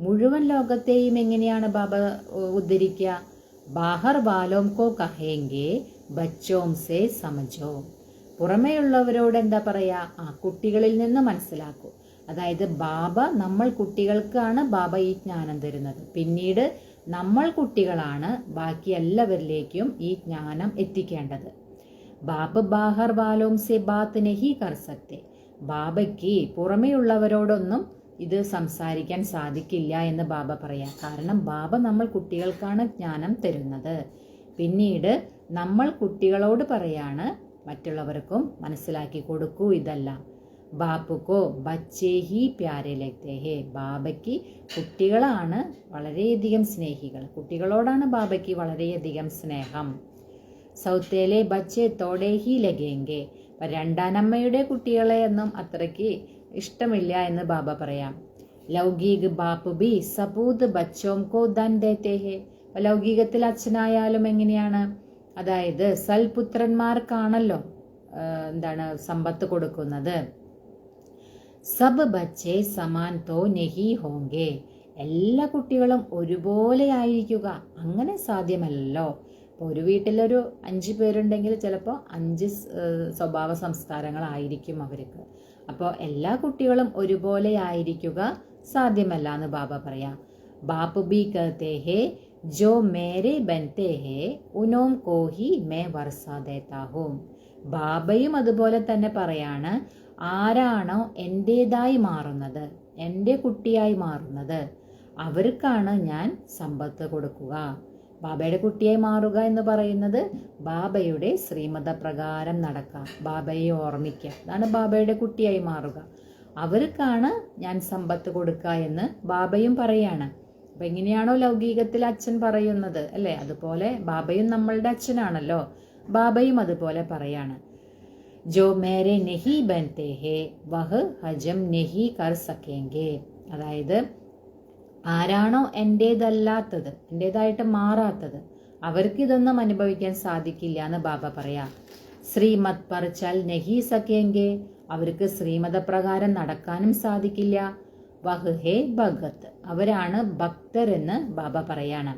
മുഴുവൻ ലോകത്തെയും എങ്ങനെയാണ് ബാബ ഉദ്ധരിക്കുക? ബാഹർ വാലോം കോ കഹേങ്കെ ബച്ചോം സേ സമജോ. പുറമേയുള്ളവരോട് എന്താ പറയാ? കുട്ടികളിൽ നിന്ന് മനസ്സിലാക്കൂ. അതായത് ബാബ നമ്മൾ കുട്ടികൾക്കാണ് ബാബ ഈ ജ്ഞാനം തരുന്നത്. പിന്നീട് നമ്മൾ കുട്ടികളാണ് ബാക്കി എല്ലാവരിലേക്കും ഈ ജ്ഞാനം എത്തിക്കേണ്ടത്. ബാബ ബാഹർ വാലോം സേ ബാത്ത് നഹി കർ സക്തെ. ബാബയ്ക്ക് പുറമേയുള്ളവരോടൊന്നും ഇത് സംസാരിക്കാൻ സാധിക്കില്ല എന്ന് ബാബ പറയാം. കാരണം ബാബ നമ്മൾ കുട്ടികൾക്കാണ് ജ്ഞാനം തരുന്നത്. പിന്നീട് നമ്മൾ കുട്ടികളോട് പറയാണ് മറ്റുള്ളവർക്കും മനസ്സിലാക്കി കൊടുക്കൂ ഇതെല്ലാം. ബാപ്പുക്കോ ബച്ചേ ഹി പ്യാരെ ലഗ്തേ ഹേ. ബാബയ്ക്ക് കുട്ടികളാണ് വളരെയധികം സ്നേഹികൾ. കുട്ടികളോടാണ് ബാബയ്ക്ക് വളരെയധികം സ്നേഹം. സൗത്തേലെ ബച്ചേ തോടെ ഹി ലഗേങ്കെ. രണ്ടാനമ്മയുടെ കുട്ടികളെ ഒന്നും അത്രയ്ക്ക് ഇഷ്ടമില്ല എന്ന് ബാബ പറയാം. ലൗകിക് ബാപ്പ് ബി സബൂത് ബച്ചോം കോ ദൻ ദേത്തെ ഹെ. ലൗകികത്തിൽ അച്ഛനായാലും എങ്ങനെയാണ്, അതായത് സൽപുത്രന്മാർക്കാണല്ലോ സമ്പത്ത് കൊടുക്കുന്നത്. സബ് ബച്ചെ സമാൻ തോ നഹി ഹോങ്കെ. എല്ലാ കുട്ടികളും ഒരുപോലെ ആയിരിക്കുക അങ്ങനെ സാധ്യമല്ലല്ലോ. ഇപ്പോൾ ഒരു വീട്ടിലൊരു 5 പേരുണ്ടെങ്കിൽ ചിലപ്പോൾ 5 സ്വഭാവ സംസ്കാരങ്ങളായിരിക്കും അവർക്ക്. അപ്പോൾ എല്ലാ കുട്ടികളും ഒരുപോലെ ആയിരിക്കുക സാധ്യമല്ല എന്ന് ബാബ പറയാം. ബാപ്പ് ബി കഹത്തെ ഹേ ജോ മേരെ ബൻത്തെ ഹേ ഉനോം കോഹി മേ വർസാ ദേത്താ ഹൂം. ബാബയും അതുപോലെ തന്നെ പറയാണ്, ആരാണോ എൻ്റേതായി മാറുന്നത്, എൻ്റെ കുട്ടിയായി മാറുന്നത്, അവർക്കാണ് ഞാൻ സമ്പത്ത് കൊടുക്കുക. ബാബയുടെ കുട്ടിയായി മാറുക എന്ന് പറയുന്നത് ബാബയുടെ ശ്രീമത പ്രകാരം നടക്കുക, ബാബയെ ഓർമ്മിക്കുക, അതാണ് ബാബയുടെ കുട്ടിയായി മാറുക. അവർക്കാണ് ഞാൻ സമ്പത്ത് കൊടുക്കുക എന്ന് ബാബയും പറയാണ്. അപ്പം എങ്ങനെയാണോ ലൗകികത്തിൽ അച്ഛൻ പറയുന്നത് അല്ലേ, അതുപോലെ ബാബയും നമ്മളുടെ അച്ഛനാണല്ലോ. ബാബയും അതുപോലെ പറയാണ്, ജോ മേരെ നെഹി ബൻത്തെ ഹേ വഹ് ഹജം നെഹി കർ സക്കേങ്കെ. അതായത് ആരാണോ എൻ്റേതല്ലാത്തത്, എൻ്റേതായിട്ട് മാറാത്തത്, അവർക്ക് ഇതൊന്നും അനുഭവിക്കാൻ സാധിക്കില്ല എന്ന് ബാബ പറയാം. ശ്രീമത് പർ ചൽ നെഹി സക്കേങ്കെ. അവർക്ക് ശ്രീമതപ്രകാരം നടക്കാനും സാധിക്കില്ല. വഹ് ഹേ ഭഗത്. അവരാണ് ഭക്തരെന്ന് ബാബ പറയാണ്.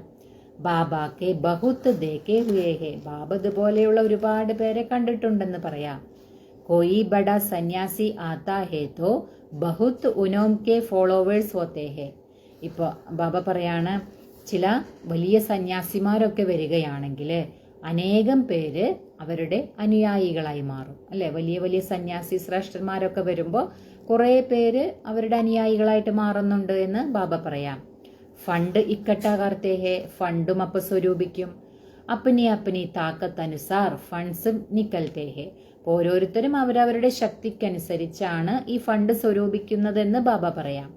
ബാബാക്കെ ബഹുത്ത് ദേക്കെ ഹുയേ ഹേ. ബാബ ഇതുപോലെയുള്ള ഒരുപാട് പേരെ കണ്ടിട്ടുണ്ടെന്ന് പറയാം. കോയി ബഡ സന്യാസി ആത്താ ഹേ തോ ബഹുത്ത് ഉനോം കെ ഫോളോവേഴ്സ് ഹോത്തേ ഹേ. ഇപ്പോൾ ബാബ പറയാണ്, ചില വലിയ സന്യാസിമാരൊക്കെ വരികയാണെങ്കിൽ അനേകം പേര് അവരുടെ അനുയായികളായി മാറും അല്ലേ. വലിയ വലിയ സന്യാസി ശ്രേഷ്ഠന്മാരൊക്കെ വരുമ്പോൾ കുറേ പേര് അവരുടെ അനുയായികളായിട്ട് മാറുന്നുണ്ട് എന്ന് ബാബ പറയാം. ഫണ്ട് ഇക്കട്ടാ കർത്തേ ഹേ. ഫണ്ടും അപ്പം സ്വരൂപിക്കും. അപ്പനി അപ്പനി താക്കത്ത് അനുസാർ ഫണ്ട്സ് നിക്കൽത്തേ ഹേ. ഓരോരുത്തരും അവരവരുടെ ശക്തിക്കനുസരിച്ചാണ് ഈ ഫണ്ട് സ്വരൂപിക്കുന്നതെന്ന് ബാബ പറയാം.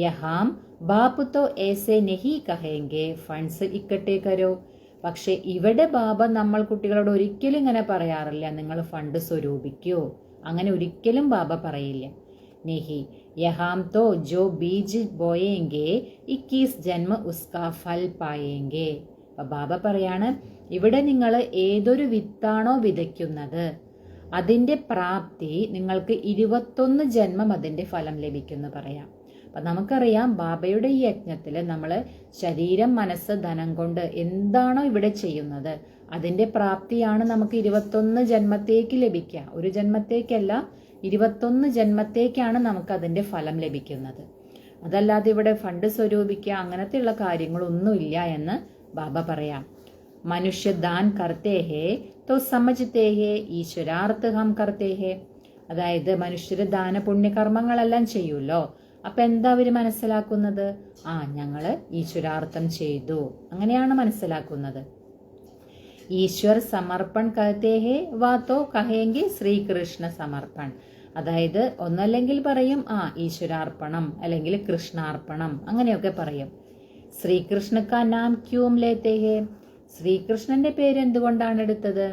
യഹാം ബാപ്പ് തോ ഏസെ നെഹി കഹേങ്കെ ഫണ്ട്സ് ഇക്കട്ടെ കരോ. പക്ഷെ ഇവിടെ ബാബ നമ്മൾ കുട്ടികളോട് ഒരിക്കലും ഇങ്ങനെ പറയാറില്ല, നിങ്ങൾ ഫണ്ട് സ്വരൂപിക്കൂ, അങ്ങനെ ഒരിക്കലും ബാബ പറയില്ല. നെഹി യഹാം തോ ജോ ബീജ് ബോയേങ്കെ 21 ജന്മ ഉസ്കാ ഫൽ പായേങ്കെ. അപ്പൊ ബാബ പറയാണ്, ഇവിടെ നിങ്ങൾ ഏതൊരു വിത്താണോ വിതയ്ക്കുന്നത് അതിൻ്റെ പ്രാപ്തി നിങ്ങൾക്ക് 21 ജന്മം അതിൻ്റെ ഫലം ലഭിക്കുമെന്ന് പറയാം. അപ്പം നമുക്കറിയാം ബാബയുടെ ഈ യജ്ഞത്തിൽ നമ്മൾ ശരീരം, മനസ്സ്, ധനം കൊണ്ട് എന്താണോ ഇവിടെ ചെയ്യുന്നത് അതിൻ്റെ പ്രാപ്തിയാണ് നമുക്ക് 21 ജന്മത്തേക്ക് ലഭിക്കുക. ഒരു ജന്മത്തേക്കല്ല, 21 ജന്മത്തേക്കാണ് നമുക്ക് അതിൻ്റെ ഫലം ലഭിക്കുന്നത്. അതല്ലാതെ ഇവിടെ ഫണ്ട് സ്വരൂപിക്കുക അങ്ങനത്തെയുള്ള കാര്യങ്ങളൊന്നുമില്ല എന്ന് ബാബ പറയാം. മനുഷ്യ ദാൻ കർത്തേ ഹേ തോ സമജ്തേ ഹേ ഈശ്വരാർത്ഥ ഹം കർത്തേ ഹേ. അതായത് മനുഷ്യർ ദാന പുണ്യകർമ്മങ്ങളെല്ലാം ചെയ്യുമല്ലോ. അപ്പം എന്താ അവർ മനസ്സിലാക്കുന്നത്? ഞങ്ങൾ ഈശ്വരാർത്ഥം ചെയ്തു, അങ്ങനെയാണ് മനസ്സിലാക്കുന്നത്. ഈശ്വർ സമർപ്പൺ കഹത്തെ ഹേ വാ തോ കഹേങ്കി ശ്രീകൃഷ്ണ സമർപ്പൺ. അതായത് ഒന്നല്ലെങ്കിൽ പറയും ഈശ്വരാർപ്പണം അല്ലെങ്കിൽ കൃഷ്ണാർപ്പണം, അങ്ങനെയൊക്കെ പറയും. ശ്രീകൃഷ്ണ കാ നാം ക്യൂം ലേത്തെ ഹേ. ശ്രീകൃഷ്ണന്റെ പേര് എന്തുകൊണ്ടാണ് എടുത്തത്?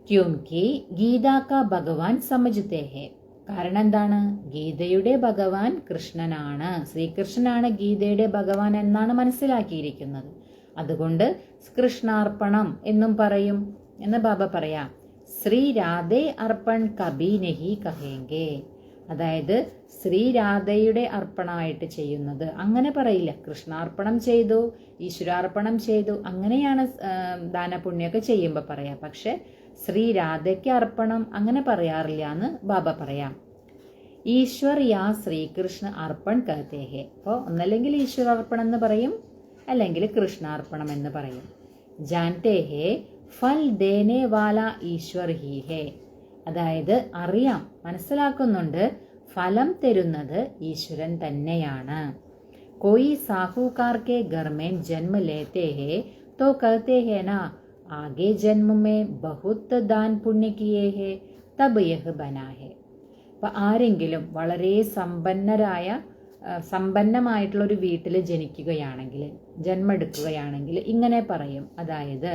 ക്യൂംകി ഗീതാ കാ ഭഗവാൻ സമജ്തേ ഹേ. കാരണം എന്താണ്? ഗീതയുടെ ഭഗവാൻ കൃഷ്ണനാണ്, ശ്രീകൃഷ്ണനാണ് ഗീതയുടെ ഭഗവാൻ എന്നാണ് മനസ്സിലാക്കിയിരിക്കുന്നത്. അതുകൊണ്ട് കൃഷ്ണാർപ്പണം എന്നും പറയും എന്ന് ബാബ പറയാം. ശ്രീ രാധേ അർപ്പൺ കബി നഹി കഹേങ്കെ. അതായത് ശ്രീ രാധയുടെ അർപ്പണമായിട്ട് ചെയ്യുന്നത് അങ്ങനെ പറയില്ല. കൃഷ്ണാർപ്പണം ചെയ്തു, ഈശ്വരാർപ്പണം ചെയ്തു, അങ്ങനെയാണ് ദാനപുണ്യമൊക്കെ ചെയ്യുമ്പോൾ പറയാം. പക്ഷെ ശ്രീ രാധയ്ക്ക് അർപ്പണം അങ്ങനെ പറയാറില്ല എന്ന് ബാബ പറയാം. ഈശ്വർ യാ ശ്രീകൃഷ്ണ അർപ്പൺ കഹത്തെ ഹേ. അപ്പോൾ ഒന്നല്ലെങ്കിൽ ഈശ്വരാർപ്പണം എന്ന് പറയും, അല്ലെങ്കിൽ കൃഷ്ണാർപ്പണം എന്ന് പറയും. ജാൻതേ ഹേ ഫൽ ദേനെ വാല ഈശ്വർ ഹി ഹേ. അതായത് അറിയാം, മനസ്സിലാക്കുന്നുണ്ട്, ഫലം തരുന്നത് ഈശ്വരൻ തന്നെയാണ്. കോയി സാഹൂകാർ കെ ഘർ മേം ജന്മ ലേത്തെ ഹേ തോ കഹത്തെ ഹേ നാ ആകെ ജന്മ മേ ബഹുത് ദാൻ പുണ്യ കിയേ ഹേ തബ് യഹ് ബനാ ഹേ. അപ്പം ആരെങ്കിലും വളരെ സമ്പന്നമായിട്ടുള്ള ഒരു വീട്ടിൽ ജനിക്കുകയാണെങ്കിൽ, ജന്മെടുക്കുകയാണെങ്കിൽ ഇങ്ങനെ പറയും. അതായത്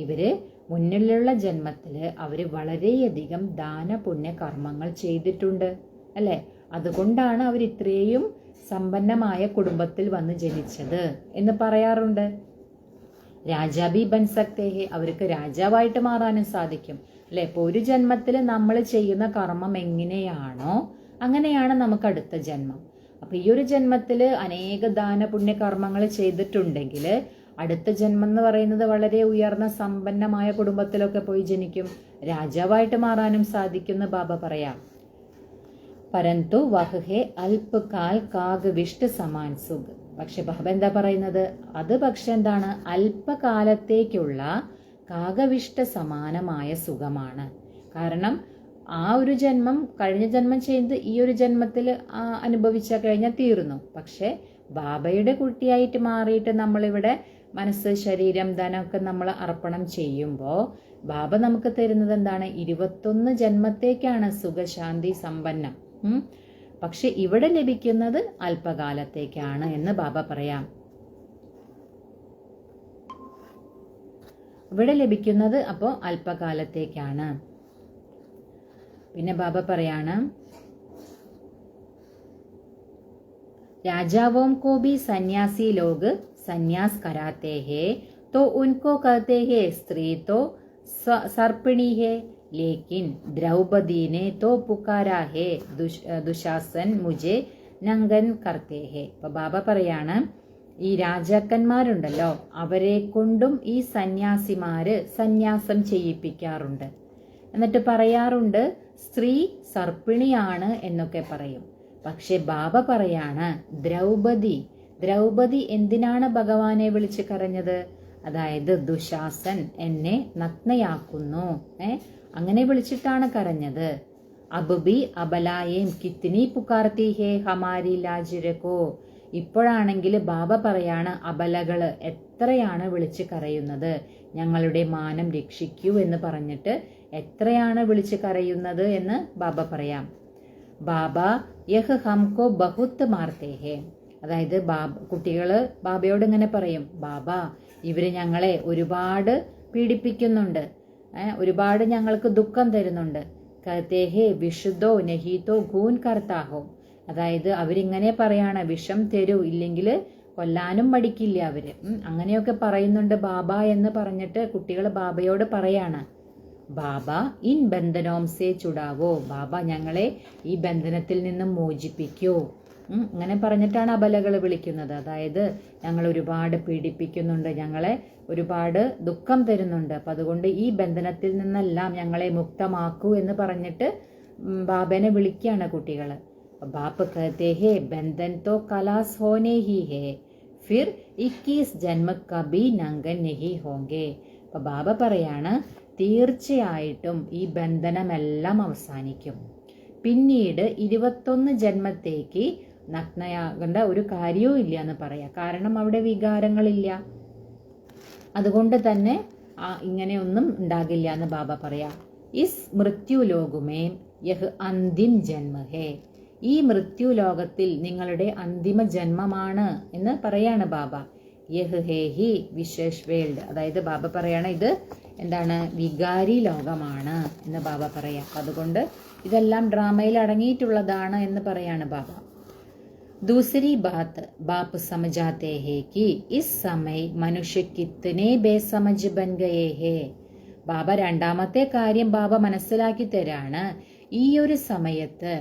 ഇവര് മുന്നിലുള്ള ജന്മത്തിൽ അവർ വളരെയധികം ദാന പുണ്യ കർമ്മങ്ങൾ ചെയ്തിട്ടുണ്ട് അല്ലേ, അതുകൊണ്ടാണ് അവർ ഇത്രയും സമ്പന്നമായ കുടുംബത്തിൽ വന്ന് ജനിച്ചത് എന്ന് പറയാറുണ്ട്. രാജാബി ബൻ സക്തേ ഹേ, അവർക്ക് രാജാവായിട്ട് മാറാനും സാധിക്കും അല്ലെ. ഇപ്പോൾ ഒരു ജന്മത്തിൽ നമ്മൾ ചെയ്യുന്ന കർമ്മം എങ്ങനെയാണോ അങ്ങനെയാണ് നമുക്ക് അടുത്ത ജന്മം. അപ്പൊ ഈ ഒരു ജന്മത്തിൽ അനേക ദാന പുണ്യ കർമ്മങ്ങൾ ചെയ്തിട്ടുണ്ടെങ്കിൽ അടുത്ത ജന്മം എന്ന് പറയുന്നത് വളരെ ഉയർന്ന സമ്പന്നമായ കുടുംബത്തിലൊക്കെ പോയി ജനിക്കും, രാജാവായിട്ട് മാറാനും സാധിക്കും ബാബ പറയാം. പരന്തു വഹ്ഹെ അല്പകാൽ കാഗ് വിഷ്ട് സമാൻ സുഖ്. പക്ഷെ ബാബ എന്താ പറയുന്നത്, അത് പക്ഷെ എന്താണ്, അല്പകാലത്തേക്കുള്ള കാകവിഷ്ട സമാനമായ സുഖമാണ്. കാരണം ആ ഒരു ജന്മം കഴിഞ്ഞ ജന്മം ചെയ്ത് ഈ ഒരു ജന്മത്തിൽ അനുഭവിച്ച കഴിഞ്ഞാൽ തീർന്നു. പക്ഷെ ബാബയുടെ കുട്ടിയായിട്ട് മാറിയിട്ട് നമ്മളിവിടെ മനസ്സ് ശരീരം ധനമൊക്കെ നമ്മൾ അർപ്പണം ചെയ്യുമ്പോൾ ബാബ നമുക്ക് തരുന്നത് എന്താണ്, 21 ജന്മത്തേക്കാണ് സുഖശാന്തി സമ്പന്നം. പക്ഷെ ഇവിടെ ലഭിക്കുന്നത് അല്പകാലത്തേക്കാണ് എന്ന് ബാബ പറയാം. ഇവിടെ ലഭിക്കുന്നത് അപ്പോൾ അല്പകാലത്തേക്കാണ്. പിന്നെ ബാബ പറയാണ്, രാജാവോം കോ ഭി സന്യാസി ലോഗ് സന്യാസ് കരാത്തെ ഹേ तो उनको कहते हैं स्त्री तो सर्पिणी है, लेकिन द्रौपदी ने तो पुकारा है दुशासन मुझे നങ്കൻ കർത്തേ ഹേ. അപ്പൊ ബാബ പറയാണ്, ഈ രാജാക്കന്മാരുണ്ടല്ലോ അവരെ കൊണ്ടും ഈ സന്യാസിമാര് സന്യാസം ചെയ്യിപ്പിക്കാറുണ്ട്. എന്നിട്ട് പറയാറുണ്ട് സ്ത്രീ സർപ്പിണിയാണ് എന്നൊക്കെ പറയും. പക്ഷെ ബാബ പറയാണ് ദ്രൗപദി എന്തിനാണ് ഭഗവാനെ വിളിച്ച് കരഞ്ഞത്, അതായത് ദുശാസൻ എന്നെ നഗ്നയാക്കുന്നു, അങ്ങനെ വിളിച്ചിട്ടാണ് കരഞ്ഞത്. അബുബി അബലായേം കിത്തിനി പുക്കാർത്തി ഹേ ഹമാരി ലാജിരക്കോ. ഇപ്പോഴാണെങ്കിൽ ബാബ പറയാണ് അബലകള് എത്രയാണ് വിളിച്ച് കരയുന്നത്, ഞങ്ങളുടെ മാനം രക്ഷിക്കൂ എന്ന് പറഞ്ഞിട്ട് എത്രയാണ് വിളിച്ച് കരയുന്നത് എന്ന് ബാബ പറയാം. ബാബ യഹ് ഹംകോ ബഹുത്ത് മാർത്തേ ഹേ. അതായത് കുട്ടികള് ബാബയോട് ഇങ്ങനെ പറയും, ബാബ ഇവര് ഞങ്ങളെ ഒരുപാട് പീഡിപ്പിക്കുന്നുണ്ട്, ഒരുപാട് ഞങ്ങൾക്ക് ദുഃഖം തരുന്നുണ്ട്. കത്തേഹേ വിഷുദ്ധോ നഹീതോ ഖൂൻ കർത്താഹോ. അതായത് അവരിങ്ങനെ പറയാണ്, വിഷം തരൂ ഇല്ലെങ്കിൽ കൊല്ലാനും മടിക്കില്ല അവര്, അങ്ങനെയൊക്കെ പറയുന്നുണ്ട് ബാബ എന്ന് പറഞ്ഞിട്ട് കുട്ടികൾ ബാബയോട് പറയാണ്, ബാബ ഇൻ ബന്ധനോം സേ ചുടാവോ, ബാബ ഞങ്ങളെ ഈ ബന്ധനത്തിൽ നിന്നും മോചിപ്പിക്കൂ. അങ്ങനെ പറഞ്ഞിട്ടാണ് അബലകൾ വിളിക്കുന്നത്. അതായത് ഞങ്ങൾ ഒരുപാട് പീഡിപ്പിക്കുന്നുണ്ട്, ഞങ്ങളെ ഒരുപാട് ദുഃഖം തരുന്നുണ്ട്, അപ്പൊ അതുകൊണ്ട് ഈ ബന്ധനത്തിൽ നിന്നെല്ലാം ഞങ്ങളെ മുക്തമാക്കൂ എന്ന് പറഞ്ഞിട്ട് ബാബനെ വിളിക്കുകയാണ് കുട്ടികള്. ബാപ്പ് കഹത്തെ ഹേ ബന്ധൻ തോ കലാസ് ഹോനെ ഹി ഹേ ഫിർ 21 ജന്മ കബി നങ്കൻ നഹി ഹോങ്കെ. അപ്പൊ ബാബ പറയാണ്, തീർച്ചയായിട്ടും ഈ ബന്ധനമെല്ലാം അവസാനിക്കും, പിന്നീട് 21 ജന്മത്തേക്ക് നഗ്നയാകേണ്ട ഒരു കാര്യവും ഇല്ല എന്ന് പറയാം. കാരണം അവിടെ വികാരങ്ങളില്ല, അതുകൊണ്ട് തന്നെ ഇങ്ങനെയൊന്നും ഉണ്ടാകില്ല എന്ന് ബാബ പറയാം. ഇസ് മൃത്യു ലോകുമേ യഹ് അന്തിം ജന്മ ഹേ. ഈ മൃത്യു ലോകത്തിൽ നിങ്ങളുടെ അന്തിമ ജന്മമാണ് എന്ന് പറയാണ് ബാബ. യഹ് ഹേ ഹി വിശേഷ് വേൾഡ്. അതായത് ബാബ പറയാണ് ഇത് എന്താണ്, വികാരി ലോകമാണ് എന്ന് ബാബ പറയാം. അതുകൊണ്ട് ഇതെല്ലാം ഡ്രാമയിൽ അടങ്ങിയിട്ടുള്ളതാണ് എന്ന് പറയാണ് ബാബ. दूसरी बात बाप समझाते हैं कि इस समय मनुष्य कितने बेसमझ बन गए हैं. ബാബ രണ്ടാമത്തെ കാര്യം ബാബ മനസ്സിലാക്കി തരാണ്, ഈ ഒരു സമയത്ത്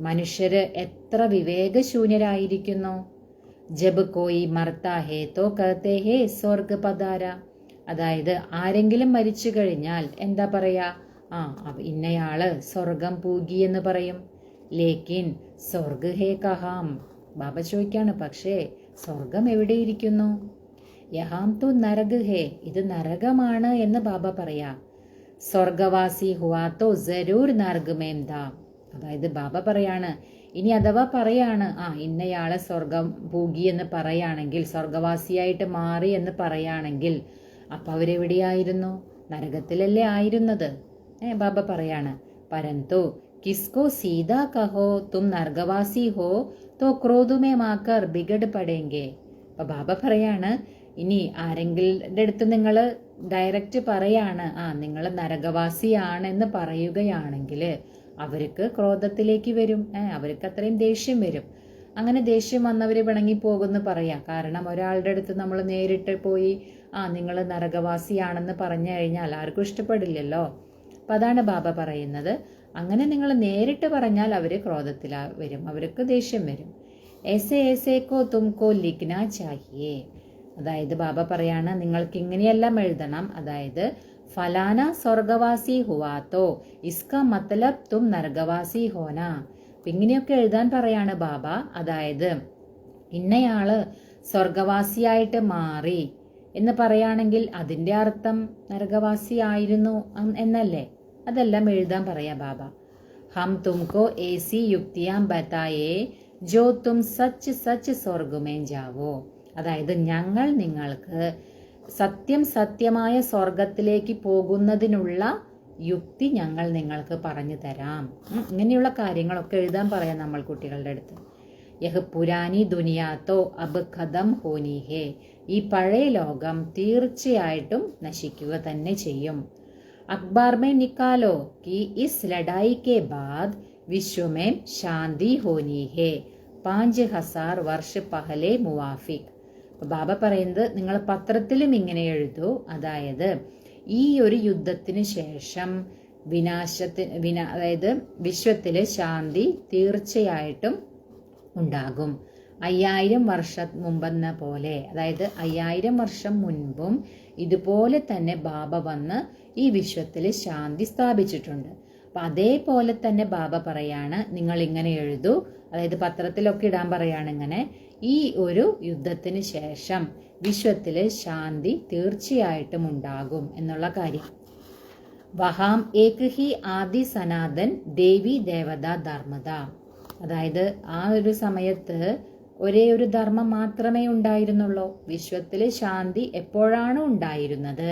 മനുഷ്യര് എത്ര വിവേകശൂന്യരായിരിക്കുന്നു. ജബ് കോയി മർത്താ ഹേ തോ കഹത്തെ ഹേ സ്വർഗ് പധാര. അതായത് ആരെങ്കിലും മരിച്ചു കഴിഞ്ഞാൽ എന്താ പറയാ, ഇന്നയാള് സ്വർഗം പൂകി എന്ന് പറയും. ലേക്കിൻ സ്വർഗ് ഹേ കഹാം. ബാബ ചോദിക്കാണ്, പക്ഷേ സ്വർഗം എവിടെയിരിക്കുന്നു. യഹാം തു നരക് ഹേ. ഇത് നരകമാണ് എന്ന് ബാബ പറയാ. സ്വർഗവാസി ഹുവാത്തോ ജരൂർ നരക് മേം ധാം. അതായത് ബാബ പറയാണ്, ഇനി അഥവാ പറയാണ് ഇന്നയാളെ സ്വർഗം പൂകി എന്ന് പറയാണെങ്കിൽ, സ്വർഗവാസിയായിട്ട് മാറി എന്ന് പറയാണെങ്കിൽ, അപ്പൊ അവരെവിടെയായിരുന്നു, നരകത്തിലല്ലേ ആയിരുന്നത്. ബാബ പറയാണ്, പരന്തു किसको सीधा कहो तुम नरकवासी हो तो क्रोधुമേ മാക്കർ ബിഗഡ് പടേങ്കെ. അപ്പൊ ബാബ പറയാണ്, ഇനി ആരെങ്കിലും അടുത്ത് നിങ്ങൾ ഡയറക്റ്റ് പറയാണ് നിങ്ങൾ നരകവാസിയാണ് എന്ന് പറയുകയാണെങ്കിൽ അവർക്ക് ക്രോധത്തിലേക്ക് വരും, അവർക്ക് അത്രയും ദേഷ്യം വരും. അങ്ങനെ ദേഷ്യം വന്നവർ പിണങ്ങി പോകുമെന്ന് പറയാം. കാരണം ഒരാളുടെ അടുത്ത് നമ്മൾ നേരിട്ട് പോയി നിങ്ങൾ നരകവാസിയാണെന്ന് പറഞ്ഞു കഴിഞ്ഞാൽ ആർക്കും ഇഷ്ടപ്പെടില്ലല്ലോ. അപ്പം അതാണ് ബാബ പറയുന്നത്. അങ്ങനെ നിങ്ങൾ നേരിട്ട് പറഞ്ഞാൽ അവർ ക്രോധത്തിൽ വരും, അവർക്ക് ദേഷ്യം വരും. ऐसे ऐसे को तुमको लिखना चाहिए. അതായത് ബാബ പറയാണ് നിങ്ങൾക്ക് ഇങ്ങനെയെല്ലാം എഴുതണം. അതായത് ഫലാന സ്വർഗവാസി ഹുവാത്തോ ഇസ്ക മത്തലബ് തും നരകവാസി ഹോന. ഇങ്ങനെയൊക്കെ എഴുതാൻ പറയാണ് ബാബ. അതായത് ഇന്നയാള് സ്വർഗവാസിയായിട്ട് മാറി എന്ന് പറയുകയാണെങ്കിൽ അതിൻ്റെ അർത്ഥം നരകവാസി ആയിരുന്നു എന്നല്ലേ. അതെല്ലാം എഴുതാൻ പറയാ ബാബ. ഹം തുംകോ ഏസി യുക്തിയാം ബതായേ ജോ തും സച്ച് സച്ച് സ്വർഗമേ ജാവോ. അതായത് ഞങ്ങൾ നിങ്ങൾക്ക് സത്യമായ സ്വർഗത്തിലേക്ക് പോകുന്നതിനുള്ള യുക്തി ഞങ്ങൾ നിങ്ങൾക്ക് പറഞ്ഞു തരാം. ഇങ്ങനെയുള്ള കാര്യങ്ങളൊക്കെ എഴുതാൻ പറയാം നമ്മൾ കുട്ടികളുടെ അടുത്ത്. യഹ് പുരാനി ദുനിയാത്തോ അബ് ഖദം ഹോനി ഹേ. ഈ പഴയ ലോകം തീർച്ചയായിട്ടും നശിക്കുക തന്നെ ചെയ്യും. അഖ്ബാർ മേ നിക്കാലോ കി ഇസ് ലഡായി കെ ബാദ് വിശ്വ മേ ശാന്തി ഹോനി ഹേ 5000 വർഷ പഹലെ മുവാഫിക്. ബാബ പറയുന്നത് നിങ്ങൾ പത്രത്തിലും ഇങ്ങനെ എഴുതൂ. അതായത് ഈ ഒരു യുദ്ധത്തിന് ശേഷം അതായത് വിശ്വത്തില് ശാന്തി തീർച്ചയായിട്ടും ഉണ്ടാകും. 5000 വർഷം മുമ്പെന്ന പോലെ, അതായത് 5000 വർഷം മുൻപും ഇതുപോലെ തന്നെ ബാബ വന്ന് ഈ വിശ്വത്തിൽ ശാന്തി സ്ഥാപിച്ചിട്ടുണ്ട്. അപ്പൊ അതേപോലെ തന്നെ ബാബ പറയാണ് നിങ്ങൾ ഇങ്ങനെ എഴുതൂ. അതായത് പത്രത്തിലൊക്കെ ഇടാൻ പറയാണ് ഇങ്ങനെ. ഈ ഒരു യുദ്ധത്തിന് ശേഷം വിശ്വത്തില് ശാന്തി തീർച്ചയായിട്ടും ഉണ്ടാകും എന്നുള്ള കാര്യം. വഹാം ഏക് ഹി ആദി സനാതൻ ദേവി ദേവത ധർമ്മത. അതായത് ആ ഒരു സമയത്ത് ഒരേ ഒരു ധർമ്മം മാത്രമേ ഉണ്ടായിരുന്നുള്ളൂ. വിശ്വത്തില് ശാന്തി എപ്പോഴാണ് ഉണ്ടായിരുന്നത്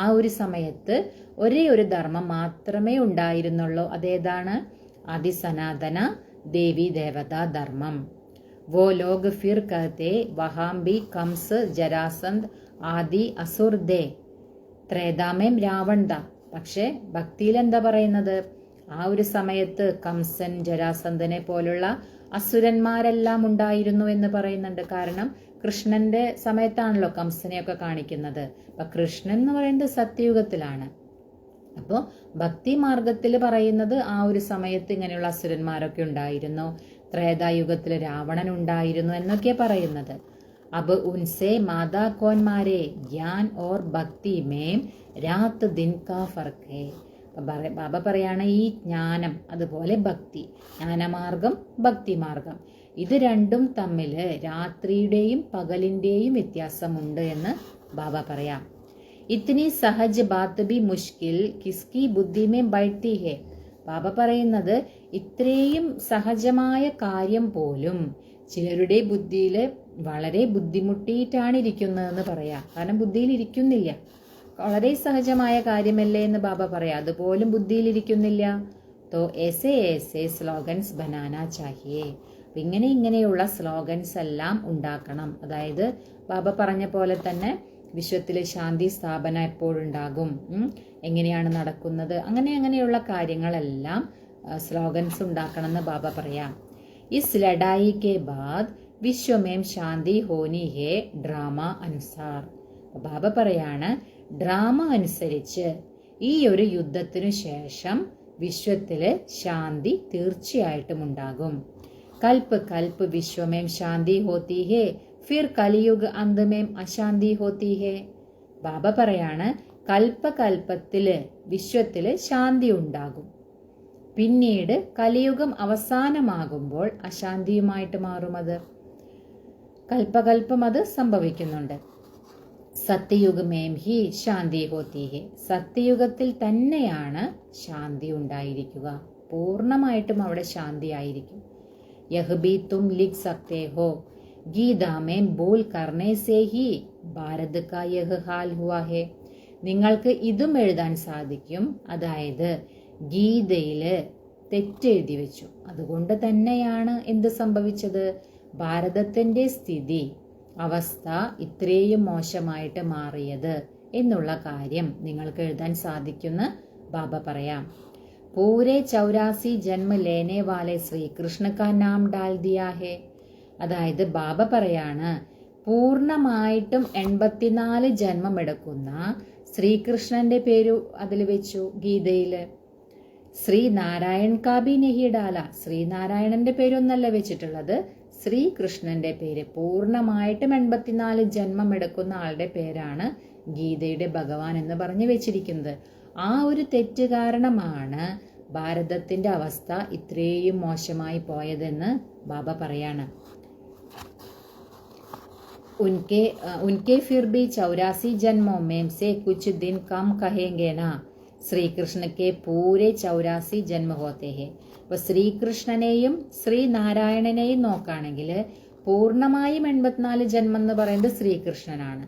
ആ ഒരു സമയത്ത് ഒരേ ഒരു ധർമ്മം മാത്രമേ ഉണ്ടായിരുന്നുള്ളൂ. അതേതാണ്? ആദിസനാതന ദേവി ദേവതാ ധർമ്മം. वो लोग फिर कहते वहां भी कंस ജരാസന്ധ് ആദി അസുർ ദേ ത്രേതാമേം രാവൺ ദ. പക്ഷെ ഭക്തിയിൽ എന്താ പറയുന്നത്? ആ ഒരു സമയത്ത് കംസൻ ജരാസന്ധനെ പോലുള്ള അസുരന്മാരെല്ലാം ഉണ്ടായിരുന്നു എന്ന് പറയുന്നുണ്ട്. കാരണം കൃഷ്ണന്റെ സമയത്താണല്ലോ കംസനെയൊക്കെ കാണിക്കുന്നത്. അപ്പൊ കൃഷ്ണൻ എന്ന് പറയുന്നത് സത്യയുഗത്തിലാണ്. അപ്പോൾ ഭക്തി മാർഗത്തിൽ പറയുന്നത് ആ ഒരു സമയത്ത് ഇങ്ങനെയുള്ള അസുരന്മാരൊക്കെ ഉണ്ടായിരുന്നു, ത്രേതായുഗത്തിൽ രാവണൻ ഉണ്ടായിരുന്നു എന്നൊക്കെ പറയുന്നത്. അബ് ഉൻസെ മാതാ കോന്മാരെ ജ്ഞാൻ ഓർ ഭക്തി മേം രാത് ദിൻ കാ ഫർക്ക് ഹേ. ബാബ പറയാണ് ഈ ജ്ഞാനം അതുപോലെ ഭക്തി, ജ്ഞാനമാർഗം ഭക്തിമാർഗം, ഇത് രണ്ടും തമ്മിൽ രാത്രിയുടെയും പകലിന്റെയും വ്യത്യാസമുണ്ട് എന്ന് ബാബ പറയാം. ഇത്നി സഹജ് ബാത്ത് ബി മുഷ്കിൽ കിസ്കി ബുദ്ധി മേ ബൈഠത്തി ഹേ. ബാബ പറയുന്നത് ഇത്രയും സഹജമായ കാര്യം പോലും ചിലരുടെ ബുദ്ധിയിൽ വളരെ ബുദ്ധിമുട്ടിയിട്ടാണ് ഇരിക്കുന്നതെന്ന് പറയാം. കാരണം ബുദ്ധിയിൽ ഇരിക്കുന്നില്ല. വളരെ സഹജമായ കാര്യമല്ലേ എന്ന് ബാബ പറയാം, അതുപോലും ബുദ്ധിയിൽ ഇരിക്കുന്നില്ല. തോ ഏസേ ഏസേ സ്ലോഗൻസ് ബനാനാ ചാഹിയേ. ഇങ്ങനെയുള്ള സ്ലോഗൻസ് എല്ലാം ഉണ്ടാക്കണം. അതായത് ബാബ പറഞ്ഞ പോലെ തന്നെ വിശ്വത്തിലെ ശാന്തി സ്ഥാപന എപ്പോഴുണ്ടാകും, എങ്ങനെയാണ് നടക്കുന്നത്, അങ്ങനെയുള്ള കാര്യങ്ങളെല്ലാം സ്ലോഗൻസ് ഉണ്ടാക്കണം എന്ന് ബാബ പറയാം. ഇസ് ലഡായി കെ ബാദ് വിശ്വമേം ശാന്തി ഹോനി ഹേ ഡ്രാമ അനുസാർ. ബാബ പറയാണ് ഡ്രാമ അനുസരിച്ച് ഈ ഒരു യുദ്ധത്തിനു ശേഷം വിശ്വത്തില് ശാന്തി തീർച്ചയായിട്ടും ഉണ്ടാകും. കൽപ്പ് കൽപ്പ് വിശ്വമേം ശാന്തി ഹോത്തി ഹേ ഫിർ കലിയുഗ് അന്തമേം അശാന്തി ഹോത്തി ഹേ. ബാബ പറയാണ് കൽപ്പകൽപ്പത്തില് വിശ്വത്തില് ശാന്തി ഉണ്ടാകും, പിന്നീട് കലിയുഗം അവസാനമാകുമ്പോൾ അശാന്തിയുമായിട്ട് മാറും. കൽപ്പകൽപ്പം അത് സംഭവിക്കുന്നുണ്ട്. സത്യയുഗ് മേം ഹി ശാന്തി ഹോത്തി ഹേ. സത്യയുഗത്തിൽ തന്നെയാണ് ശാന്തി ഉണ്ടായിരിക്കുക, പൂർണ്ണമായിട്ടും അവിടെ ശാന്തി ആയിരിക്കും. യഹ് ബി തും ലിഖ് സക്തേ ഹോ ഗീതാ മേം ബോൽ കർണേ സേ ഹി ഭാരത് കാ യഹ് ഹാൽ ഹുവാ ഹേ. നിങ്ങൾക്ക് ഇതും എഴുതാൻ സാധിക്കും. അതായത് ഗീതയില് തെറ്റെഴുതി വെച്ചു, അതുകൊണ്ട് തന്നെയാണ് എന്ത് സംഭവിച്ചത്? ഭാരതത്തിന്റെ സ്ഥിതി അവസ്ഥ ഇത്രയും മോശമായിട്ട് മാറിയത് എന്നുള്ള കാര്യം നിങ്ങൾക്ക് എഴുതാൻ സാധിക്കുന്ന ബാബ പറയാം. പൂരെ 84 ജന്മ ലേനെ വാലെ ശ്രീകൃഷ്ണ കാ നാം ഡാൽ ദിയാ ഹേ. അതായത് ബാബ പറയാണ് പൂർണ്ണമായിട്ടും 84 ജന്മമെടുക്കുന്ന ശ്രീകൃഷ്ണന്റെ പേര് അതിൽ വെച്ചു ഗീതയില്. ശ്രീനാരായൺ കാബി നെഹി ഡാല, ശ്രീനാരായണന്റെ പേരൊന്നല്ല വെച്ചിട്ടുള്ളത്, ശ്രീകൃഷ്ണന്റെ പേര്. പൂർണ്ണമായിട്ടും 84 ജന്മമെടുക്കുന്ന ആളുടെ പേരാണ് ഗീതയുടെ ഭഗവാൻ എന്ന് പറഞ്ഞു വെച്ചിരിക്കുന്നത്. ആ ഒരു തെറ്റ് കാരണമാണ് ഭാരതത്തിന്റെ അവസ്ഥ ഇത്രയും മോശമായി പോയതെന്ന് ബാബ പറയാണ്. उनके फिर भी 84 जन्मों में से कुछ दिन कम कहेंगे ना. ശ്രീകൃഷ്ണ के पूरे 84 ജന്മ होते हैं. അപ്പൊ ശ്രീകൃഷ്ണനെയും ശ്രീനാരായണനെയും നോക്കുകയാണെങ്കിൽ പൂർണ്ണമായും 84 ജന്മം എന്ന് പറയുന്നത് ശ്രീകൃഷ്ണനാണ്.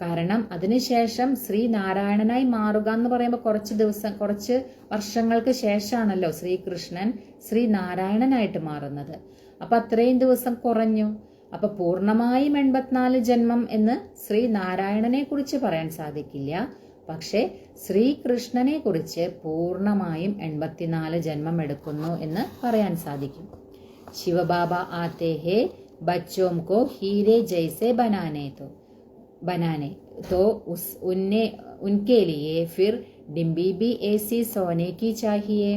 കാരണം അതിനുശേഷം ശ്രീനാരായണനായി മാറുക എന്ന് പറയുമ്പോൾ കുറച്ച് വർഷങ്ങൾക്ക് ശേഷമാണല്ലോ ശ്രീകൃഷ്ണൻ ശ്രീനാരായണനായിട്ട് മാറുന്നത്. അപ്പൊ അത്രയും ദിവസം കുറഞ്ഞു. അപ്പൊ പൂർണ്ണമായും 84 ജന്മം എന്ന് ശ്രീനാരായണനെ കുറിച്ച് പറയാൻ സാധിക്കില്ല. പക്ഷെ ശ്രീകൃഷ്ണനെ കുറിച്ച് പൂർണ്ണമായും 84 ജന്മം എടുക്കുന്നു എന്ന് പറയാൻ സാധിക്കും. ശിവബാബ ആത്തെ ഹേ ബച്ചോം കോ ഹീരെ ജൈസെ बनाने तो उनके लिए फिर डिम्बी भी ऐसी सोने की चाहिए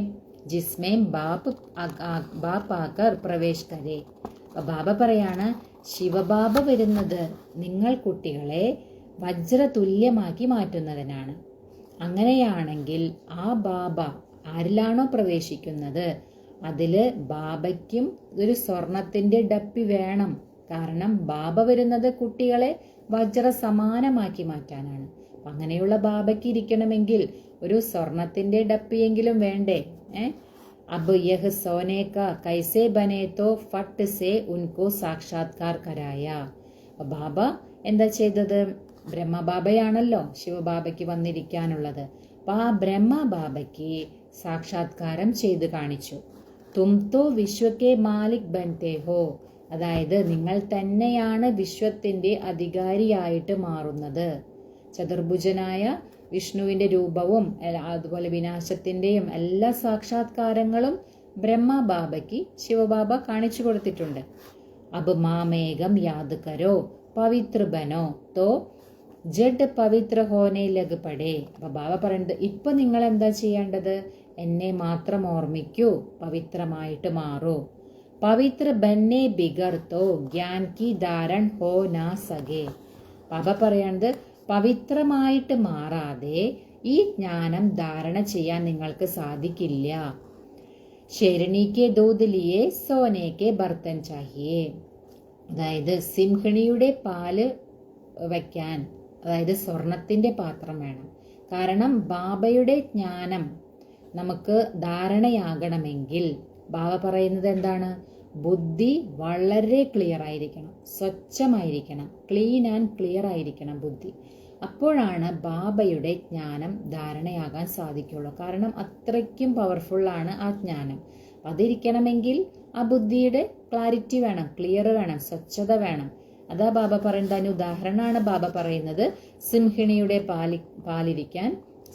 जिसमें बाप आकर प्रवेश करे. ബാബ പറയാണ് ശിവബാബ വരുന്നത് നിങ്ങൾ കുട്ടികളെ വജ്രതുല്യമാക്കി മാറ്റുന്നതിനാണ്. അങ്ങനെയാണെങ്കിൽ ആ ബാബ ആരിലാണോ പ്രവേശിക്കുന്നത് അതില് ബാബയ്ക്കും ഒരു സ്വർണത്തിന്റെ ഡപ്പി വേണം. കാരണം ബാബ വരുന്നത് കുട്ടികളെ വജ്ര സമാനമാക്കി മാറ്റാനാണ്. അങ്ങനെയുള്ള ബാബയ്ക്ക് ഇരിക്കണമെങ്കിൽ ഒരു സ്വർണത്തിന്റെ ഡപ്പിയെങ്കിലും വേണ്ടേ? अब यह सोने का कैसे बने तो फट से उनको साक्षात्कार कराया. ബാബ എന്താ ചെയ്തത്? ബ്രഹ്മബാബയാണല്ലോ ശിവബാബയ്ക്ക് വന്നിരിക്കാനുള്ളത്. അപ്പൊ ആ ബ്രഹ്മബാബയ്ക്ക് സാക്ഷാത്കാരം ചെയ്ത് കാണിച്ചു. തും തോ വിശ്വക്കെ മാലിക് ബൻതേ ഹോ, അതായത് നിങ്ങൾ തന്നെയാണ് വിശ്വത്തിന്റെ അധികാരിയായിട്ട് മാറുന്നത്. ചതുർഭുജനായ വിഷ്ണുവിന്റെ രൂപവും അതുപോലെ വിനാശത്തിന്റെയും എല്ലാ സാക്ഷാത്കാരങ്ങളും ബ്രഹ്മബാബയ്ക്ക് ശിവബാബ കാണിച്ചു കൊടുത്തിട്ടുണ്ട്. അബ് മാമേകം യാദ് കരോ പവിത്ര ബനോ തോ ജഡ് പവിത്ര ഹോനെ ലഗ് പടേ. അപ്പൊ ബാബ പറയുന്നത് ഇപ്പൊ നിങ്ങൾ എന്താ ചെയ്യേണ്ടത്? എന്നെ മാത്രം ഓർമ്മിക്കൂ, പവിത്രമായിട്ട് മാറൂ. പവിത്ര ബന്നെ ബിഗർ തോ ജ്ഞാൻ കി ധാരൺ ഹോ നാ സകേ. ബാബ പറയുന്നത് പവിത്രമായിട്ട് മാറാതെ ഈ ജ്ഞാനം ധാരണ ചെയ്യാൻ നിങ്ങൾക്ക് സാധിക്കില്ല. ശേരണിക്ക് ദൂത് ലിയേ സോനേക്ക് ബർത്തൻ ചാഹിയേ. അതായത് സിംഹിണിയുടെ പാല് വയ്ക്കാൻ, അതായത് സ്വർണത്തിന്റെ പാത്രം വേണം. കാരണം ബാബയുടെ ജ്ഞാനം നമുക്ക് ധാരണയാകണമെങ്കിൽ ബാബ പറയുന്നത് എന്താണ്? ബുദ്ധി വളരെ ക്ലിയർ ആയിരിക്കണം, സ്വച്ഛമായിരിക്കണം, ക്ലീൻ ആൻഡ് ക്ലിയർ ആയിരിക്കണം ബുദ്ധി. അപ്പോഴാണ് ബാബയുടെ ജ്ഞാനം ധാരണയാകാൻ സാധിക്കുള്ളൂ. കാരണം അത്രയ്ക്കും പവർഫുള്ളാണ് ആ ജ്ഞാനം. അതിരിക്കണമെങ്കിൽ ആ ബുദ്ധിയുടെ ക്ലാരിറ്റി വേണം, ക്ലിയർ വേണം, സ്വച്ഛത വേണം. അതാ ബാബ പറയുന്നത്. അതിന് ഉദാഹരണമാണ് ബാബ പറയുന്നത്. സിംഹിണിയുടെ പാലിരിക്കാൻ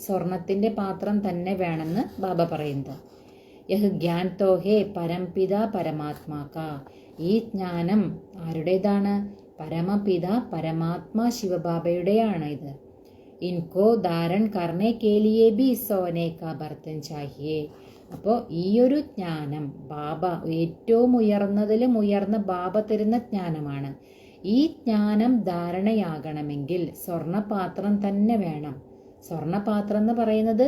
സ്വർണത്തിന്റെ പാത്രം തന്നെ വേണമെന്ന് ബാബ പറയുന്നത്. യഹ് ജ്ഞാൻ തോ ഹേ പരംപിത പരമാത്മാക്ക. ഈ ജ്ഞാനം ആരുടേതാണ്? പരമപിത പരമാത്മാ ശിവബാബയുടെയാണ് ഇത്. ഇൻകോ ധാരൺ കർണേ കേലിയേ ബി സോനെ കാ ബർത്തൻ ചാഹിയേ. അപ്പോൾ ഈ ഒരു ജ്ഞാനം ബാബ ഏറ്റവും ഉയർന്നതിലും ഉയർന്ന ബാബ തരുന്ന ജ്ഞാനമാണ്. ഈ ജ്ഞാനം ധാരണയാകണമെങ്കിൽ സ്വർണപാത്രം തന്നെ വേണം. സ്വർണപാത്രം എന്ന് പറയുന്നത്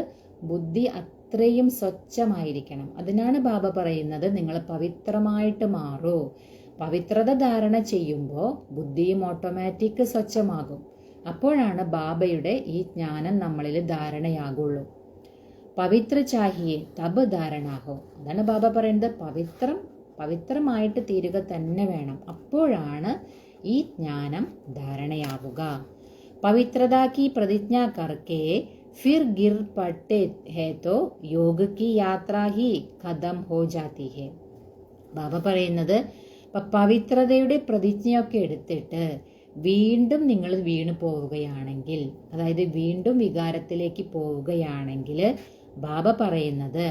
ബുദ്ധി അത്രയും സ്വച്ഛമായിരിക്കണം. അതിനാണ് ബാബ പറയുന്നത് നിങ്ങൾ പവിത്രമായിട്ട് മാറൂ. പവിത്രത ധാരണ ചെയ്യുമ്പോൾ ബുദ്ധിയും ഓട്ടോമാറ്റിക് സ്വച്ഛമാകും. അപ്പോഴാണ് ബാബയുടെ ഈ ജ്ഞാനം നമ്മളിൽ ധാരണയാകുള്ളൂ. പവിത്ര ചാഹിയെ തബ് ധാരണാഹോ. അതാണ് ബാബ പറയുന്നത്. പവിത്രമായിട്ട് തീരുക തന്നെ വേണം. അപ്പോഴാണ് ഈ ജ്ഞാനം ധാരണയാവുക. പവിത്രത കി പ്രതിജ്ഞ കർക്കെ ഫിർ ഗിർ പട്ടെ ഹേ തോ യോഗ കി യാത്ര ഹി ഖതം ഹോ ജാതി ഹേ. ബാബ പറയുന്നത് പവിത്രതയുടെ പ്രതിജ്ഞയൊക്കെ എടുത്തിട്ട് വീണ്ടും നിങ്ങൾ വീണു പോവുകയാണെങ്കിൽ, അതായത് വീണ്ടും വികാരത്തിലേക്ക് പോവുകയാണെങ്കിൽ ബാബ പറയുന്നത്,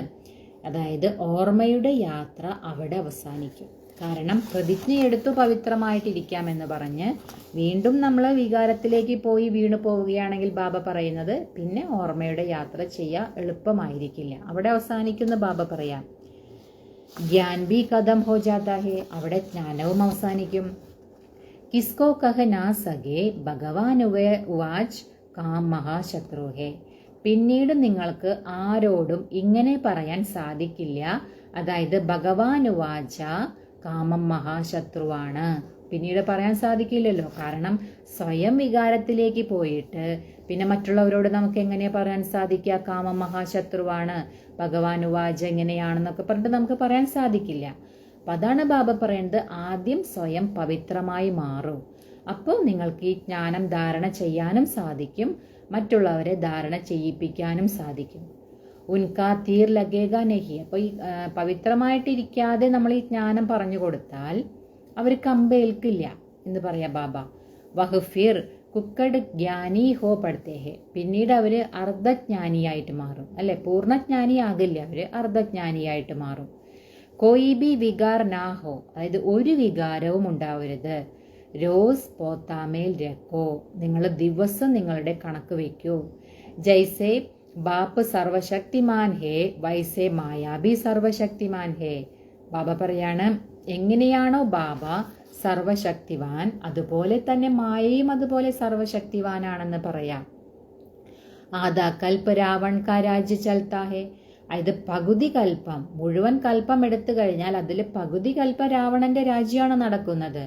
അതായത് ഓർമ്മയുടെ യാത്ര അവിടെ അവസാനിക്കും. കാരണം പ്രതിജ്ഞയെടുത്തു പവിത്രമായിട്ടിരിക്കാമെന്ന് പറഞ്ഞ് വീണ്ടും നമ്മൾ വികാരത്തിലേക്ക് പോയി വീണു പോവുകയാണെങ്കിൽ ബാബ പറയുന്നത് പിന്നെ ഓർമ്മയുടെ യാത്ര ചെയ്യാൻ എളുപ്പമായിരിക്കില്ല. അവിടെ അവസാനിക്കുന്ന ബാബ പറയാം, ജ്ഞാൻ ബി കദം ഹോ ജാതാ ഹെ, അവിടെ ജ്ഞാനവും അവസാനിക്കും. കിസ്കോ കഹ നാ സകെ ഭഗവാനുവേ ഉവാച്ച് കാം മഹാശത്രു ഹെ, പിന്നീട് നിങ്ങൾക്ക് ആരോടും ഇങ്ങനെ പറയാൻ സാധിക്കില്ല, അതായത് ഭഗവാനുവാച കാമം മഹാശത്രുവാണ്, പിന്നീട് പറയാൻ സാധിക്കില്ലല്ലോ. കാരണം സ്വയം വികാരത്തിലേക്ക് പോയിട്ട് പിന്നെ മറ്റുള്ളവരോട് നമുക്ക് എങ്ങനെ പറയാൻ സാധിക്കുക, കാമം മഹാശത്രുവാണ്, ഭഗവാനുവാച എങ്ങനെയാണെന്നൊക്കെ പറഞ്ഞിട്ട് നമുക്ക് പറയാൻ സാധിക്കില്ല. അപ്പം അതാണ് ബാബ പറയുന്നത്, ആദ്യം സ്വയം പവിത്രമായി മാറൂ, അപ്പോൾ നിങ്ങൾക്ക് ഈ ജ്ഞാനം ധാരണ ചെയ്യാനും സാധിക്കും, മറ്റുള്ളവരെ ധാരണ ചെയ്യിപ്പിക്കാനും സാധിക്കും. ഉൻകാ തീർ ലഗേഗ നഹി, അപ്പോൾ ഈ പവിത്രമായിട്ടിരിക്കാതെ നമ്മൾ ഈ ജ്ഞാനം പറഞ്ഞു കൊടുത്താൽ അവർ കമ്പേൽക്കില്ല എന്ന് പറയാ ബാബ. വഹ്ഫിർ കുക്കഡ് ജ്ഞാനി ഹോ പടുത്തേഹെ, പിന്നീട് അവര് അർദ്ധജ്ഞാനിയായിട്ട് മാറും, അല്ലെ, പൂർണ്ണജ്ഞാനിയാകില്ല, അവര് അർദ്ധജ്ഞാനിയായിട്ട് മാറും. കോയി ബി വികാർ നാ ഹോ, അതായത് ഒരു വികാരവും ഉണ്ടാവരുത്. രോസ് പോത്താമേൽ രക്കോ, നിങ്ങൾ ദിവസം നിങ്ങളുടെ കണക്ക് വെക്കൂ. ജൈസെ ബാപ്പ് സർവശക്തിമാൻ ഹേ വൈസെ മായാബി സർവശക്തിമാൻ ഹേ. ബാബ പറയാണ്, എങ്ങനെയാണോ ബാബ സർവശക്തിവാൻ അതുപോലെ തന്നെ മായയും അതുപോലെ സർവശക്തിവാനാണെന്ന് പറയാം. ആദാ കൽപ്പ രാവൺ കാ രാജ്യ ചൽത്താ ഹേ, അതായത് പകുതി കൽപ്പം, മുഴുവൻ കൽപ്പം എടുത്തു കഴിഞ്ഞാൽ അതിൽ പകുതി കൽപ്പ രാവണന്റെ രാജ്യമാണ് നടക്കുന്നത്.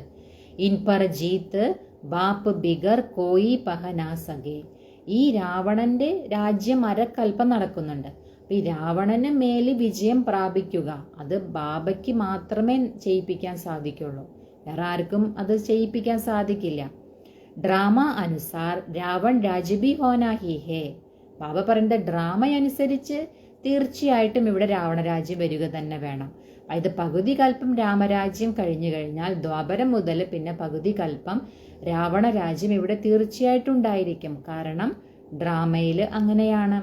ഇൻ പർ ജീത്ത് ബാപ്പ് ബിഗർ കോയി പഹ നാ സകെ, ഈ രാവണന്റെ രാജ്യം അരക്കൽപ്പം നടക്കുന്നുണ്ട്. അപ്പൊ ഈ രാവണന് മേല് വിജയം പ്രാപിക്കുക അത് ബാബയ്ക്ക് മാത്രമേ ചെയ്യിപ്പിക്കാൻ സാധിക്കുള്ളൂ, വേറെ ആർക്കും അത് ചെയ്യിപ്പിക്കാൻ സാധിക്കില്ല. ഡ്രാമ അനുസാർ രാവൺ രാജ്യബി ഹോനാ ഹി ഹേ, ബാബ പറയുന്നത് ഡ്രാമ അനുസരിച്ച് തീർച്ചയായിട്ടും ഇവിടെ രാവണരാജ്യം വരിക തന്നെ വേണം. അതായത് പകുതി കൽപ്പം രാമരാജ്യം കഴിഞ്ഞു കഴിഞ്ഞാൽ ദ്വാപരം മുതൽ പിന്നെ പകുതി കൽപ്പം രാവണരാജ്യം ഇവിടെ തീർച്ചയായിട്ടും ഉണ്ടായിരിക്കും. കാരണം ഡ്രാമയിൽ അങ്ങനെയാണ്.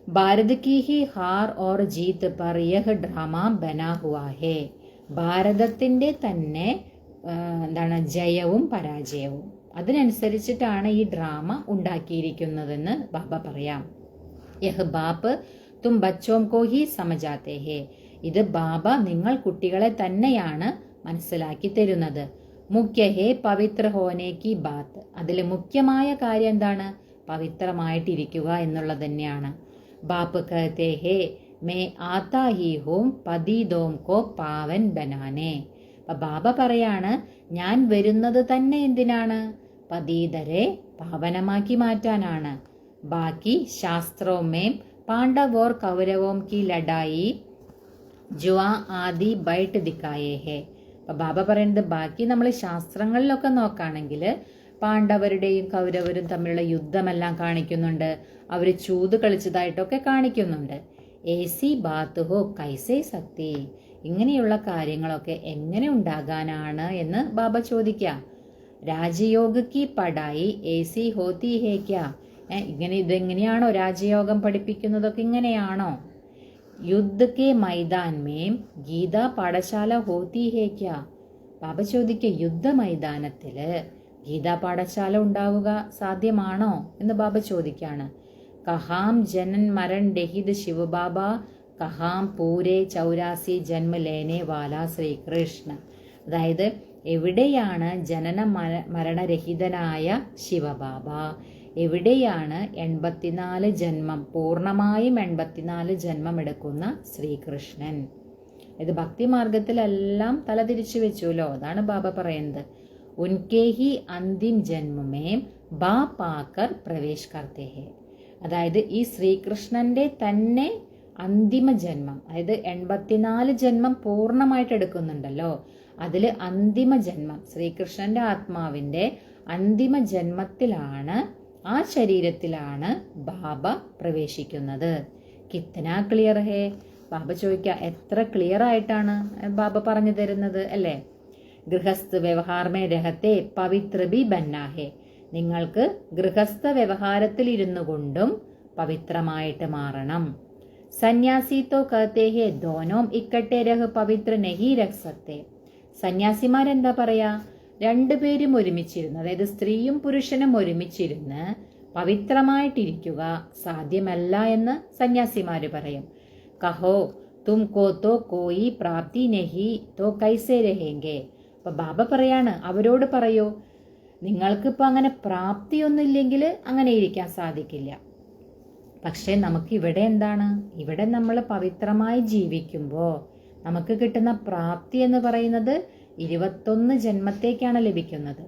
ഭാരത് കി ഹി ഹാർ ഓർ ജീത്ത് പർ യഹ് ഡ്രാമ ബനാ ഹുവാ ഹേ, ഭാരതത്തിന്റെ തന്നെ ജയവും പരാജയവും അതിനനുസരിച്ചിട്ടാണ് ഈ ഡ്രാമ ഉണ്ടാക്കിയിരിക്കുന്നതെന്ന് ബാബ പറയാം. യഹ് ബാപ്പ് തും ബച്ചോം കോ ഹി സമജാത്തെ ഹേ, ഇത് ബാബ നിങ്ങൾ കുട്ടികളെ തന്നെയാണ് മനസ്സിലാക്കി തരുന്നത്. മുഖ്യ ഹേ പവിത്ര ഹോനെ കി ബാത്ത്, അതിൽ മുഖ്യമായ കാര്യം എന്താണ്, പവിത്രമായിട്ടിരിക്കുക എന്നുള്ളത് തന്നെയാണ്. ബാപ്പ് കഹത്തെ ഹേ മേ ആതാ ഹി ഹോം പതിദോം കോ പാവൻ ബനാനെ, ബാബ പറയാണ് ഞാൻ വരുന്നത് തന്നെ എന്തിനാണ്, പതീതരെ പാവനമാക്കി മാറ്റാനാണ്. ബാക്കി ശാസ്ത്രോമേം പാണ്ഡവോർ കൗരവോം കി ലഡായി ജുവാ ആദി ബൈട്ട് ദിക്കായേ ഹേ. അപ്പൊ ബാബ പറയുന്നത് ബാക്കി നമ്മൾ ശാസ്ത്രങ്ങളിലൊക്കെ നോക്കുകയാണെങ്കിൽ പാണ്ഡവരുടെയും കൗരവരും തമ്മിലുള്ള യുദ്ധമെല്ലാം കാണിക്കുന്നുണ്ട്, അവർ ചൂത് കളിച്ചതായിട്ടൊക്കെ കാണിക്കുന്നുണ്ട്. ഏസി ബാത്ത് ഹോ കൈസേ സക്തി, ഇങ്ങനെയുള്ള കാര്യങ്ങളൊക്കെ എങ്ങനെ ഉണ്ടാകാനാണ് എന്ന് ബാബ ചോദിക്കാം. രാജയോഗ കി പടായി ഏസി ഹോത്തി ഹേ ക്യാ, ഇതെങ്ങനെയാണോ രാജയോഗം പഠിപ്പിക്കുന്നതൊക്കെ ഇങ്ങനെയാണോ? യുദ്ധ കെ മൈതാൻ മേം ഗീത പാഠശാല ഹോത്തി ഹേ ക്യാ, ബാബ ചോദിക്കുക യുദ്ധ മൈതാനത്തില് ഗീതാ പാഠശാല ഉണ്ടാവുക സാധ്യമാണോ എന്ന് ബാബ ചോദിക്കാണ്. കഹാം ജനൻ മരൺ രഹിത് ശിവബാബ കഹാം പൂരെ 84 ജന്മ ലേനെ വാല ശ്രീകൃഷ്ണ, അതായത് എവിടെയാണ് ജനന മരണരഹിതനായ ശിവബാബ, എവിടെയാണ് 84 ജന്മം പൂർണ്ണമായും 84 ജന്മം എടുക്കുന്ന ശ്രീകൃഷ്ണൻ. ഇത് ഭക്തിമാർഗത്തിലെല്ലാം തലതിരിച്ചു വെച്ചുല്ലോ, അതാണ് ബാബ പറയുന്നത്. ഉൻകേ ഹി അന്തിം ജന്മമേം ബാ പാക്കർ പ്രവേശ് കർത്തേ ഹേ, അതായത് ഈ ശ്രീകൃഷ്ണന്റെ തന്നെ അന്തിമ ജന്മം, അതായത് 84 ജന്മം പൂർണ്ണമായിട്ട് എടുക്കുന്നുണ്ടല്ലോ, അതിൽ അന്തിമ ജന്മം ശ്രീകൃഷ്ണന്റെ ആത്മാവിന്റെ അന്തിമ ജന്മത്തിലാണ്, ആ ശരീരത്തിലാണ് ബാബ പ്രവേശിക്കുന്നത്. കിത്തന ക്ലിയർ ഹേ, ബാബ ചോദിക്കുക എത്ര ക്ലിയർ ആയിട്ടാണ് ബാബ പറഞ്ഞു തരുന്നത് അല്ലേ. ഗൃഹസ്ഥ വ്യവഹാരമേ രഹത്തെ പവിത്ര ബി ബന്നാ ഹേ, നിങ്ങൾക്ക് ഗൃഹസ്ഥ വ്യവഹാരത്തിൽ ഇരുന്നു കൊണ്ടും പവിത്രമായിട്ട് മാറണം. സന്യാസി തോ കഹത്തെ ഹേ ദോനോം ഇക്കട്ടെ രഹ് പവിത്ര നഹി രഖ് സക്തേ, സന്യാസിമാരെന്താ പറയാ, രണ്ടുപേരും ഒരുമിച്ചിരുന്ന്, അതായത് സ്ത്രീയും പുരുഷനും ഒരുമിച്ചിരുന്ന് പവിത്രമായിട്ടിരിക്കുക സാധ്യമല്ല എന്ന് സന്യാസിമാര് പറയും. കഹോ തുംകോ തോ കോയി പ്രാപ്തി നഹി തോ കൈസേ രഹേങ്കെ. അപ്പൊ ബാബ പറയാണ്, അവരോട് പറയൂ, നിങ്ങൾക്കിപ്പോൾ അങ്ങനെ പ്രാപ്തിയൊന്നുമില്ലെങ്കിൽ അങ്ങനെ ഇരിക്കാൻ സാധിക്കില്ല. പക്ഷെ നമുക്ക് ഇവിടെ എന്താണ്, ഇവിടെ നമ്മൾ പവിത്രമായി ജീവിക്കുമ്പോൾ നമുക്ക് കിട്ടുന്ന പ്രാപ്തി എന്ന് പറയുന്നത് 21 ജന്മത്തേക്കാണ് ലഭിക്കുന്നത്.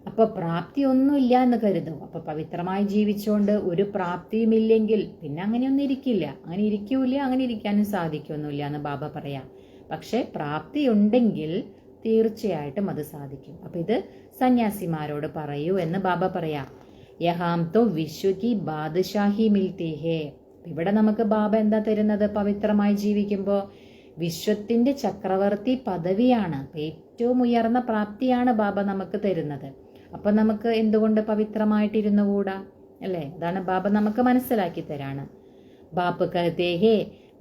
അപ്പോൾ പ്രാപ്തി ഒന്നുമില്ല എന്ന് കരുതും. അപ്പോൾ പവിത്രമായി ജീവിച്ചുകൊണ്ട് ഒരു പ്രാപ്തിയും ഇല്ലെങ്കിൽ പിന്നെ അങ്ങനെയൊന്നും ഇരിക്കില്ല, അങ്ങനെ ഇരിക്കൂല, അങ്ങനെ ഇരിക്കാനും സാധിക്കൊന്നുമില്ല എന്ന് ബാബ പറയാം. പക്ഷെ പ്രാപ്തി ഉണ്ടെങ്കിൽ തീർച്ചയായിട്ടും അത് സാധിക്കും. അപ്പൊ ഇത് സന്യാസിമാരോട് പറയൂ എന്ന് ബാബ പറയാം. യഹാം തോ വിശ്വകി ബാദ്ഷാഹി മിൽത്തി ഹേ. ഇവിടെ നമുക്ക് ബാബ എന്താ തരുന്നത്, പവിത്രമായി ജീവിക്കുമ്പോൾ വിശ്വത്തിന്റെ ചക്രവർത്തി പദവിയാണ്, ഏറ്റവും ഉയർന്ന പ്രാപ്തിയാണ് ബാബ നമുക്ക് തരുന്നത്. അപ്പൊ നമുക്ക് എന്തുകൊണ്ട് പവിത്രമായിട്ടിരുന്നുകൂടാ, അല്ലേ? അതാണ് ബാബ നമുക്ക് മനസ്സിലാക്കി തരാണ്. ബാപ്പ് കഹത്തെ ഹേ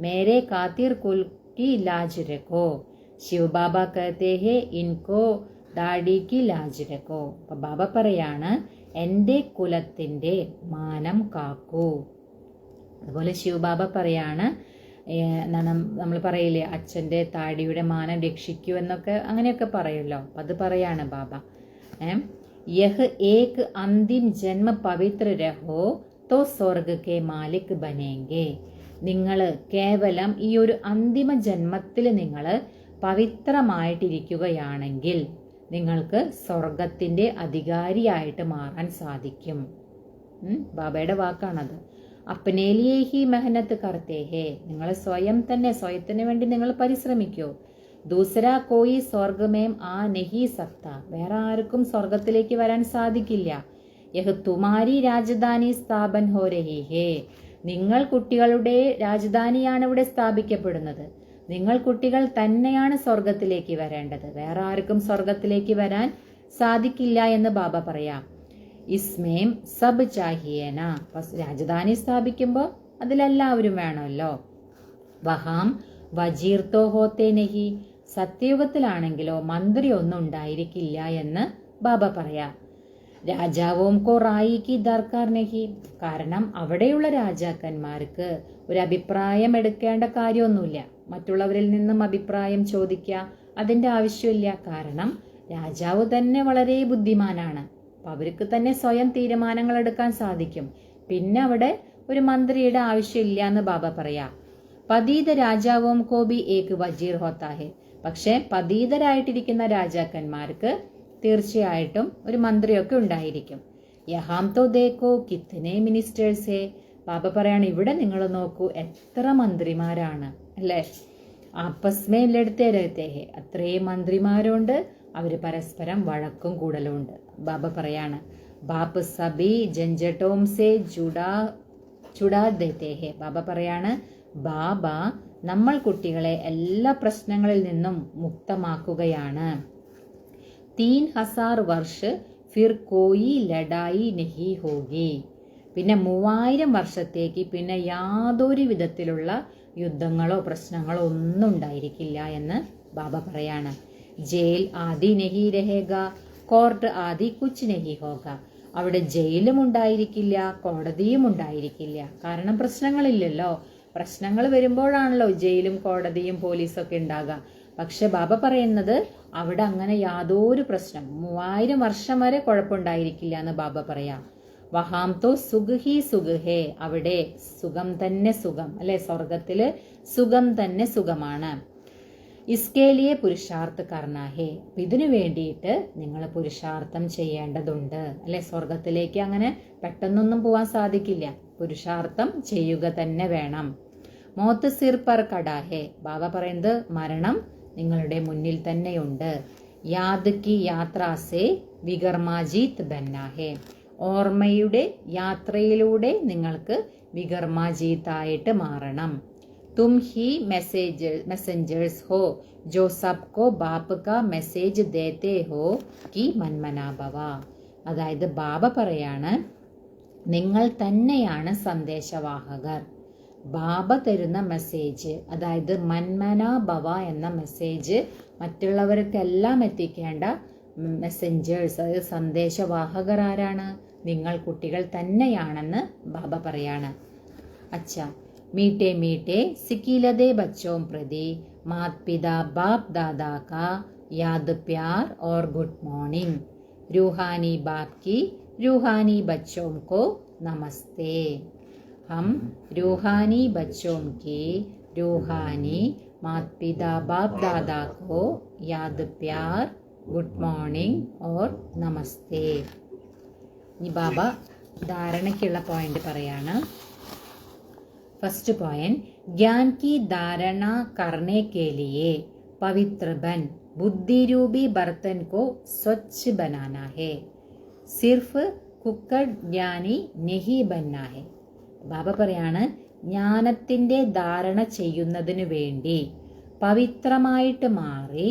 മേരെ കാത്തിർ കുൽ കി ലാജ് രഖോ. ശിവ് ബാബ കഹത്തെ ഹേ ഇൻകോ ദാഡി കി ലാജ് രഖോ. അപ്പൊ ബാബ പറയാണ്, എൻ്റെ കുലത്തിന്റെ മാനം കാക്കൂ. അതുപോലെ ശിവബാബ പറയാണ്, നമ്മൾ പറയില്ലേ, അച്ഛൻ്റെ താടിയുടെ മാനം രക്ഷിക്കൂ എന്നൊക്കെ, അങ്ങനെയൊക്കെ പറയുമല്ലോ. അത് പറയാണ് ബാബ. യഹ് ഏക് അന്തിം ജന്മ പവിത്ര രഹോ തോ സ്വർഗ് കെ മാലിക് ബനേങ്കെ. നിങ്ങൾ കേവലം ഈ ഒരു അന്തിമ ജന്മത്തിൽ നിങ്ങൾ പവിത്രമായിട്ടിരിക്കുകയാണെങ്കിൽ നിങ്ങൾക്ക് സ്വർഗത്തിന്റെ അധികാരിയായിട്ട് മാറാൻ സാധിക്കും. ബാബയുടെ വാക്കാണത്. അപ്പനേലിയേ ഹി മെഹനത്ത് കർത്തേ ഹേ. നിങ്ങൾ സ്വയത്തിന് വേണ്ടി നിങ്ങൾ പരിശ്രമിക്കൂ. ദൂസരാ കോയി സ്വർഗമേം ആ നഹി സക്ത. വേറെ ആർക്കും സ്വർഗത്തിലേക്ക് വരാൻ സാധിക്കില്ല. യഹ് തുമാരി രാജധാനി സ്ഥാപൻ ഹോ രഹി ഹേ. നിങ്ങൾ കുട്ടികളുടെ രാജധാനിയാണ് ഇവിടെ സ്ഥാപിക്കപ്പെടുന്നത്. നിങ്ങൾ കുട്ടികൾ തന്നെയാണ് സ്വർഗത്തിലേക്ക് വരേണ്ടത്. വേറെ ആർക്കും സ്വർഗത്തിലേക്ക് വരാൻ സാധിക്കില്ല എന്ന് ബാബ പറയാം. ഇസ്മേം സബ് ചാഹിയേന. രാജധാനി സ്ഥാപിക്കുമ്പോൾ അതിലെല്ലാവരും വേണമല്ലോ. വഹാം വജീർത്തോ ഹോത്തേ നഹി. സത്യയുഗത്തിലാണെങ്കിലോ മന്ത്രി ഒന്നും ഉണ്ടായിരിക്കില്ല എന്ന് ബാബ പറയാം. രാജാവും കോ റായിക്ക് ദർക്കാർ നഹി. കാരണം അവിടെയുള്ള രാജാക്കന്മാർക്ക് ഒരു അഭിപ്രായം എടുക്കേണ്ട കാര്യമൊന്നുമില്ല. മറ്റുള്ളവരിൽ നിന്നും അഭിപ്രായം ചോദിക്കുക, അതിൻ്റെ ആവശ്യമില്ല. കാരണം രാജാവ് തന്നെ വളരെ ബുദ്ധിമാനാണ്. അപ്പം അവർക്ക് തന്നെ സ്വയം തീരുമാനങ്ങൾ എടുക്കാൻ സാധിക്കും. പിന്നെ അവിടെ ഒരു മന്ത്രിയുടെ ആവശ്യമില്ല എന്ന് ബാബ പറയാം. പതീത രാജാവും കോബി ഏക് വജീർ ഹോത്താഹെ. പക്ഷെ പതീതരായിട്ടിരിക്കുന്ന രാജാക്കന്മാർക്ക് തീർച്ചയായിട്ടും ഒരു മന്ത്രിയൊക്കെ ഉണ്ടായിരിക്കും. യഹാം തോ ദേക്കോ കിത്തനെ മിനിസ്റ്റേഴ്സ് ഹേ. ബാബ പറയാണ്, ഇവിടെ നിങ്ങൾ നോക്കൂ, എത്ര മന്ത്രിമാരാണ്, അല്ലേ? ആപ്പസ്മേ ലഡ്തേ രഹത്തെ ഹേ. അത്രയും മന്ത്രിമാരുണ്ട്, അവര് പരസ്പരം വഴക്കും കൂടലുണ്ട്. ബാബ പറയാണ്, ബാപ്പ് സബി ജഞ്ചട്ടോം സേ ചുടാ ദേത്തേ ഹേ. ബാബ പറയാണ്, ബാബ നമ്മൾ കുട്ടികളെ എല്ലാ പ്രശ്നങ്ങളിൽ നിന്നും മുക്തമാക്കുകയാണ്. 3000 വർഷ ഫിർ കോയി ലഡായി നഹി ഹോഗി. പിന്നെ 3000 വർഷത്തേക്ക് പിന്നെ യാതൊരു വിധത്തിലുള്ള യുദ്ധങ്ങളോ പ്രശ്നങ്ങളോ ഒന്നും ഉണ്ടായിരിക്കില്ല എന്ന് ബാബ പറയാണ്. ജയിൽ ആദി നഹി രഹേഗ, കോർട്ട് ആദി കുച്ച് നഹി ഹോഗ. അവിടെ ജയിലും ഉണ്ടായിരിക്കില്ല, കോടതിയും ഉണ്ടായിരിക്കില്ല. കാരണം പ്രശ്നങ്ങളില്ലല്ലോ. പ്രശ്നങ്ങൾ വരുമ്പോഴാണല്ലോ ജയിലും കോടതിയും പോലീസൊക്കെ ഉണ്ടാകുക. പക്ഷെ ബാബ പറയുന്നത് അവിടെ അങ്ങനെ യാതൊരു പ്രശ്നം 3000 വർഷം വരെ കുഴപ്പമുണ്ടായിരിക്കില്ല എന്ന് ബാബ പറയാം. വഹാം തോ സുഖഹി സുഖഹേ. അവിടെ സുഖം തന്നെ സുഖം, അല്ലെ? സ്വർഗത്തില് സുഖം തന്നെ സുഖമാണ്. ഇസ്കേലിയെ പുരുഷാർത്ഥ കർണാഹേ. ഇതിനു വേണ്ടിയിട്ട് നിങ്ങൾ പുരുഷാർത്ഥം ചെയ്യേണ്ടതുണ്ട്, അല്ലെ? സ്വർഗത്തിലേക്ക് അങ്ങനെ പെട്ടെന്നൊന്നും പോവാൻ സാധിക്കില്ല. പുരുഷാർത്ഥം ചെയ്യുക തന്നെ വേണം. മോത്ത് സിർ പർ കടാഹേ. ബാബ പറയുന്നത് മരണം നിങ്ങളുടെ മുന്നിൽ തന്നെയുണ്ട്. യാദ് കി യാത്രാസേ വികർമാജീത് ബന്നാഹേ. ഓർമ്മയുടെ യാത്രയിലൂടെ നിങ്ങൾക്ക് വികർമാജീത്തായിട്ട് മാറണം. തും ഹി മെസ്സഞ്ചേഴ്സ് ഹോ ജോ സബ്കോ ബാപ്പ് കാ മെസ്സേജ് ദേത്തെ ഹോ കി മന്മനാഭവ. അതായത് ബാബ പറയാണ്, നിങ്ങൾ തന്നെയാണ് സന്ദേശവാഹകർ. ബാബ തരുന്ന മെസ്സേജ്, അതായത് മന്മനാ ഭവ എന്ന മെസ്സേജ് മറ്റുള്ളവർക്കെല്ലാം എത്തിക്കേണ്ട മെസ്സഞ്ചേഴ്സ്, അതായത് സന്ദേശവാഹകർ ആരാണ്? നിങ്ങൾ കുട്ടികൾ തന്നെയാണെന്ന് ബാബ പറയാണ്. അച്ഛാ, मीठे मीठे सिकीलदे बच्चों प्रति मात पिता बाप दादा का याद प्यार और गुड मॉर्निंग. रूहानी बाप की रूहानी बच्चों को नमस्ते. हम रूहानी बच्चों की रूहानी मात पिता बाप दादा को याद प्यार गुड मॉर्निंग और नमस्ते. ഇനി ബാബ ധാരണയ്ക്കുള്ള പോയിന്റ് പറയാണ്. फर्स्ट पॉइंट, ज्ञान की धारणा करने के लिए पवित्र बन बुद्धि रूपी बर्तन को स्वच्छ बनाना है. सिर्फ कुकर ज्ञानी नहीं बनना है. ബാബ പറയാണ്, ജ്ഞാനത്തിൻ്റെ ധാരണ ചെയ്യുന്നതിനു വേണ്ടി പവിത്രമായിട്ട് മാറി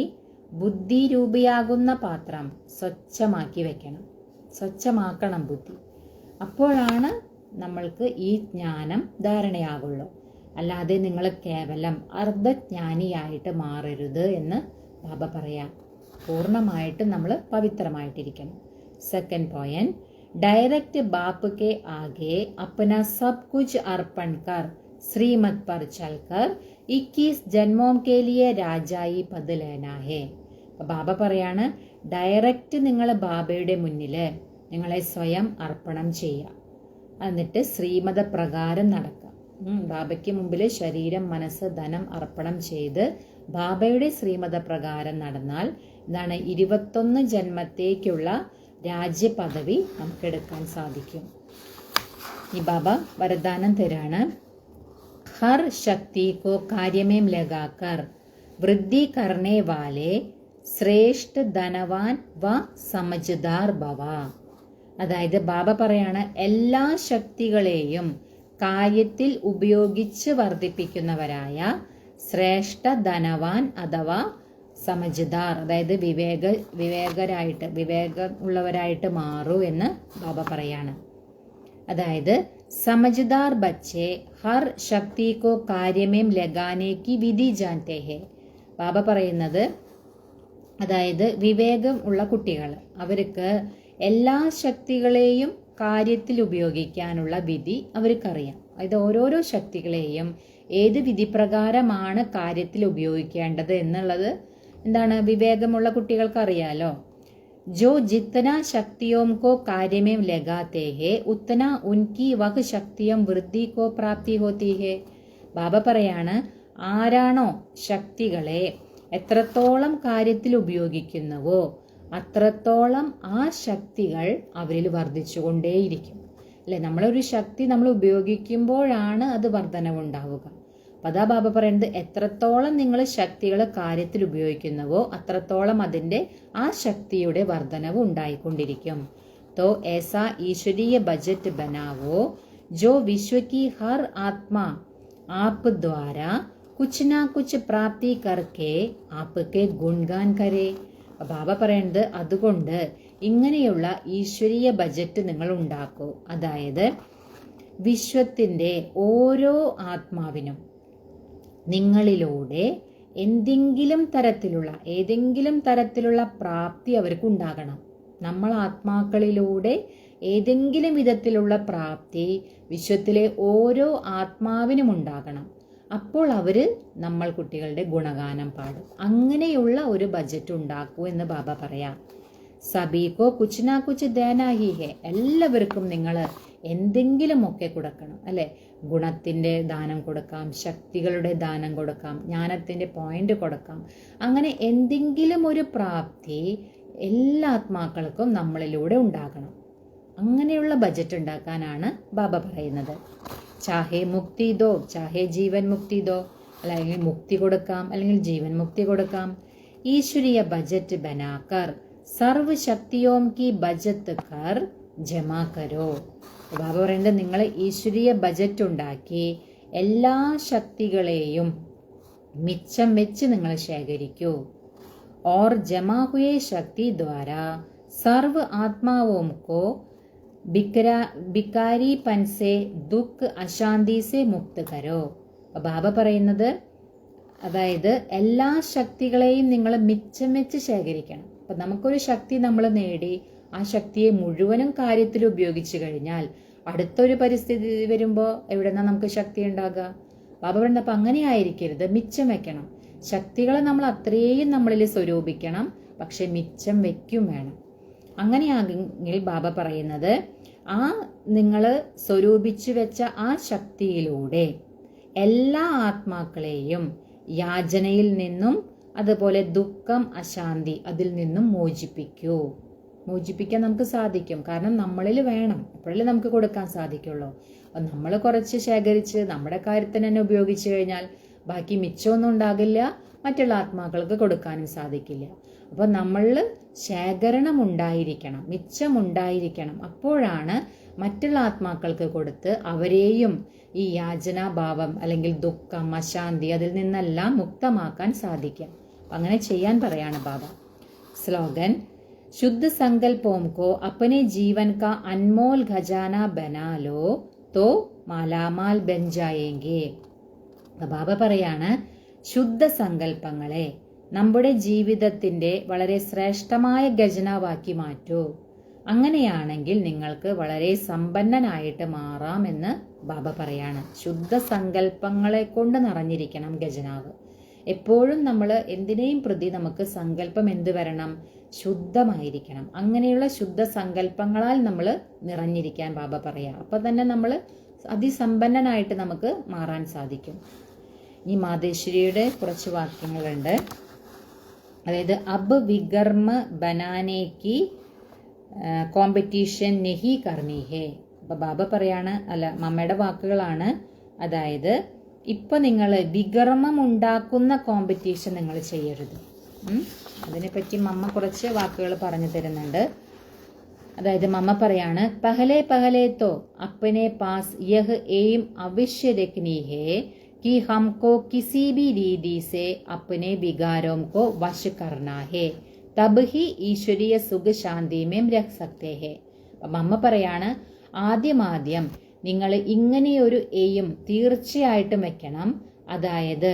ബുദ്ധി രൂപിയാകുന്ന പാത്രം സ്വച്ഛമാക്കി വെക്കണം. സ്വച്ഛമാക്കണം ബുദ്ധി. അപ്പോഴാണ് നമ്മൾക്ക് ഈ ജ്ഞാനം ധാരണയാകുള്ളൂ. അല്ലാതെ നിങ്ങൾ കേവലം അർദ്ധജ്ഞാനിയായിട്ട് മാറരുത് എന്ന് ബാബ പറയാം. പൂർണ്ണമായിട്ട് നമ്മൾ പവിത്രമായിട്ടിരിക്കണം. സെക്കൻഡ് പോയിന്റ്, डायरेक्ट बाप के आगे अपना सब कुछ अर्पण कर श्रीमत पर चलकर 21 जन्मों के लिए രാജായി പദ लेना है. ബാബ പറയാണ്, ഡയറക്റ്റ് നിങ്ങൾ ബാബയുടെ മുന്നിൽ നിങ്ങളെ സ്വയം അർപ്പണം ചെയ്യുക. എന്നിട്ട് ശ്രീമത പ്രകാരം നടക്കുക. ബാബയ്ക്ക് മുമ്പിൽ ശരീരം, മനസ്സ്, ധനം അർപ്പണം ചെയ്ത് ബാബയുടെ ശ്രീമത പ്രകാരം നടന്നാൽ എന്താണ് 21 ജന്മത്തേക്കുള്ള രാജ്യപദവി നമുക്കെടുക്കാൻ സാധിക്കും. ഈ ബാബ വരദാനം തരാണ്. ഹർ ശക്തി കോ കാര്യമേം ലഗാക്കർ വൃദ്ധി കർണേ വാലെ ശ്രേഷ്ഠ ധനവാൻ വ സമജ്ദാർ ഭവ. അതായത് ബാബ പറയാണ്, എല്ലാ ശക്തികളെയും കാര്യത്തിൽ ഉപയോഗിച്ച് വർദ്ധിപ്പിക്കുന്നവരായ ശ്രേഷ്ഠ ധനവാൻ അഥവാ സമജ്ദാർ, അതായത് വിവേകം ഉള്ളവരായിട്ട് മാറൂ എന്ന് ബാബ പറയാണ്. അതായത് സമജ്ദാർ ബच्चे ഹർ ശക്തി കോ കാര്യമേം ലഗാനെ കി വിധി ജാൻതേ ഹെ. ബാബ പറയുന്നത്, അതായത് വിവേകം ഉള്ള കുട്ടികൾ, അവർക്ക് എല്ലാ ശക്തികളെയും കാര്യത്തിൽ ഉപയോഗിക്കാനുള്ള വിധി അവർക്കറിയാം. അതായത് ഓരോരോ ശക്തികളെയും ഏത് വിധിപ്രകാരമാണ് കാര്യത്തിൽ ഉപയോഗിക്കേണ്ടത് എന്നുള്ളത് എന്താണ് വിവേകമുള്ള കുട്ടികൾക്ക് അറിയാലോ. ജോ ജിത്തന ശക്തിയോം കോ കാര്യമേം ലഗാത്തേ ഹേ ഉത്തന ഉൻകി വഹ് ശക്തിയം വൃദ്ധി കോ പ്രാപ്തി ഹോത്തി ഹേ. ബാബ പറയാണ്, ആരാണോ ശക്തികളെ എത്രത്തോളം കാര്യത്തിൽ ഉപയോഗിക്കുന്നുവോ അത്രത്തോളം ആ ശക്തികൾ അവരിൽ വർദ്ധിച്ചുകൊണ്ടേയിരിക്കും. അല്ലെ, നമ്മളൊരു ശക്തി നമ്മൾ ഉപയോഗിക്കുമ്പോഴാണ് അത് വർധനവുണ്ടാവുക. അപ്പം അതാ ബാബ പറയുന്നത്, എത്രത്തോളം നിങ്ങൾ ശക്തികൾ കാര്യത്തിൽ ഉപയോഗിക്കുന്നുവോ അത്രത്തോളം അതിൻ്റെ ആ ശക്തിയുടെ വർധനവ് ഉണ്ടായിക്കൊണ്ടിരിക്കും. तो ऐसा ईश्वरीय बजट बनाओ जो विश्व की हर आत्मा आप द्वारा कुछ ना कुछ प्राप्ति करके आपके गुणगान करे. ബാബ പറയുന്നത്, അതുകൊണ്ട് ഇങ്ങനെയുള്ള ഈശ്വരീയ ബജറ്റ് നിങ്ങൾ ഉണ്ടാക്കൂ. അതായത് വിശ്വത്തിൻ്റെ ഓരോ ആത്മാവിനും നിങ്ങളിലൂടെ ഏതെങ്കിലും തരത്തിലുള്ള പ്രാപ്തി അവർക്ക് ഉണ്ടാകണം. നമ്മൾ ആത്മാക്കളിലൂടെ ഏതെങ്കിലും വിധത്തിലുള്ള പ്രാപ്തി വിശ്വത്തിലെ ഓരോ ആത്മാവിനും ഉണ്ടാകണം. അപ്പോൾ അവർ നമ്മൾ കുട്ടികളുടെ ഗുണഗാനം പാടും. അങ്ങനെയുള്ള ഒരു ബജറ്റ് ഉണ്ടാക്കൂ എന്ന് ബാബ പറയാം. സബീകോ കുച്ച് നാ കുച്ച് ദേനാ ഹി ഹെ. എല്ലാവർക്കും നിങ്ങൾ എന്തെങ്കിലുമൊക്കെ കൊടുക്കണം, അല്ലെ. ഗുണത്തിൻ്റെ ദാനം കൊടുക്കാം, ശക്തികളുടെ ദാനം കൊടുക്കാം, ജ്ഞാനത്തിൻ്റെ പോയിന്റ് കൊടുക്കാം. അങ്ങനെ എന്തെങ്കിലും ഒരു പ്രാപ്തി എല്ലാ ആത്മാക്കൾക്കും നമ്മളിലൂടെ ഉണ്ടാകണം. അങ്ങനെയുള്ള ബജറ്റ് ഉണ്ടാക്കാനാണ് ബാബ പറയുന്നത്. ചാഹേ മുക്തി ദോ ചാഹേ ജീവൻ മുക്തി ദോ, അല്ലെങ്കിൽ മുക്തി കൊടുക്കാം, അല്ലെങ്കിൽ ജീവൻ മുക്തി കൊടുക്കാം. ഈശ്വരീയ ബജറ്റ് ബനാക്കർ സർവ്വ ശക്തിയോം കി ബജറ്റ് കർ ജമാ കരോ. ബാബ പറയുന്നത്, നിങ്ങൾ ഈശ്വരീയ ബജറ്റ് ഉണ്ടാക്കി എല്ലാ ശക്തികളെയും മിച്ചം വെച്ച് നിങ്ങൾ ശേഖരിക്കൂ. और जमा हुए शक्ति द्वारा सर्व आत्माओं को ബിക്കാരിपन से दुख अशांति से मुक्त करो. ബാബ പറയുന്നത്, അതായത് എല്ലാ ശക്തികളെയും നിങ്ങൾ മിച്ചം വെച്ച് ശേഖരിക്കണം. അപ്പൊ നമുക്കൊരു ശക്തി നമ്മൾ നേടി ആ ശക്തിയെ മുഴുവനും കാര്യത്തിൽ ഉപയോഗിച്ചു കഴിഞ്ഞാൽ അടുത്തൊരു പരിസ്ഥിതി വരുമ്പോൾ എവിടെന്നാ നമുക്ക് ശക്തി ഉണ്ടാകുക? ബാബ പറയുന്നത് അപ്പൊ അങ്ങനെ ആയിരിക്കരുത്, മിച്ചം വെക്കണം. ശക്തികളെ നമ്മൾ അത്രയും നമ്മളിൽ സ്വരൂപിക്കണം, പക്ഷെ മിച്ചം വെക്കും വേണം. അങ്ങനെയാണെങ്കിൽ ബാബ പറയുന്നത്, ആ നിങ്ങൾ സ്വരൂപിച്ചു വെച്ച ആ ശക്തിയിലൂടെ എല്ലാ ആത്മാക്കളെയും യാചനയിൽ നിന്നും അതുപോലെ ദുഃഖം അശാന്തി അതിൽ നിന്നും മോചിപ്പിക്കാൻ നമുക്ക് സാധിക്കും. കാരണം നമ്മളിൽ വേണം, എപ്പോഴല്ലേ നമുക്ക് കൊടുക്കാൻ സാധിക്കുള്ളൂ. അപ്പം നമ്മൾ കുറച്ച് ശേഖരിച്ച് നമ്മുടെ കാര്യത്തിന് തന്നെ ഉപയോഗിച്ചു കഴിഞ്ഞാൽ ബാക്കി മിച്ചമൊന്നും ഉണ്ടാകില്ല, മറ്റുള്ള ആത്മാക്കൾക്ക് കൊടുക്കാനും സാധിക്കില്ല. അപ്പം നമ്മളിൽ ശേഖരണം ഉണ്ടായിരിക്കണം, മിച്ചമുണ്ടായിരിക്കണം. അപ്പോഴാണ് മറ്റുള്ള ആത്മാക്കൾക്ക് കൊടുത്ത് അവരെയും ഈ യാചനാഭാവം അല്ലെങ്കിൽ ദുഃഖം അശാന്തി അതിൽ നിന്നെല്ലാം മുക്തമാക്കാൻ സാധിക്കും. അങ്ങനെ ചെയ്യാൻ പറയാണ് ബാബ. സ്ലോഗൻ, शुद्ध संकल्पों को अपने जीवन का अनमोल खजाना बना लो तो മാലാമാൽ ബൻ ജായേംഗെ. ബാബ പറയാണ്, ശുദ്ധ സങ്കല്പങ്ങളെ നമ്മുടെ ജീവിതത്തിന്റെ വളരെ ശ്രേഷ്ഠമായ ഖജനാവാക്കി മാറ്റൂ. അങ്ങനെയാണെങ്കിൽ നിങ്ങൾക്ക് വളരെ സമ്പന്നനായിട്ട് മാറാമെന്ന് ബാബ പറയാണ്. ശുദ്ധ സങ്കല്പങ്ങളെ കൊണ്ട് നിറഞ്ഞിരിക്കണം ഖജനാവ്. എപ്പോഴും നമ്മൾ എന്തിനേയും പ്രതി നമുക്ക് സങ്കല്പം എന്ത് വരണം? ശുദ്ധമായിരിക്കണം. അങ്ങനെയുള്ള ശുദ്ധ സങ്കല്പങ്ങളാൽ നമ്മൾ നിറഞ്ഞിരിക്കാൻ ബാബ പറയാം. അപ്പൊ തന്നെ നമ്മൾ അതിസമ്പന്നനായിട്ട് നമുക്ക് മാറാൻ സാധിക്കും. ഈ മാതേശ്വരിയുടെ കുറച്ച് വാക്യങ്ങളുണ്ട്. അതായത് അബ് വികർമ്മ ബനാനേക്ക് കോമ്പറ്റീഷൻ നെഹി കർണി ഹേ. അപ്പൊ ബാബ പറയാണ്, അല്ല മമ്മയുടെ വാക്കുകളാണ്. അതായത് ഇപ്പൊ നിങ്ങൾ വികർമ്മം ഉണ്ടാക്കുന്ന കോമ്പറ്റീഷൻ നിങ്ങൾ ചെയ്യരുത്. അതിനെപ്പറ്റി മമ്മ കുറച്ച് വാക്കുകൾ പറഞ്ഞു തരുന്നുണ്ട്. അതായത് മമ്മ പറയാണ്, പഹലെ പഹലെ തോ അപ്പനെ പാസ് യഹ് എയിം അവശ്യ രഖ്നി ഹേ कि हमको किसी भी रीति से अपने विकारों को वश करना है, तब ही ഈശ്വരീയ സുഖ ശാന്തി മേം രഖ് സക്തേ ഹേ. അപ്പം അമ്മ പറയാണ്, ആദ്യം നിങ്ങൾ ഇങ്ങനെയൊരു എയിം തീർച്ചയായിട്ടും വെക്കണം. അതായത്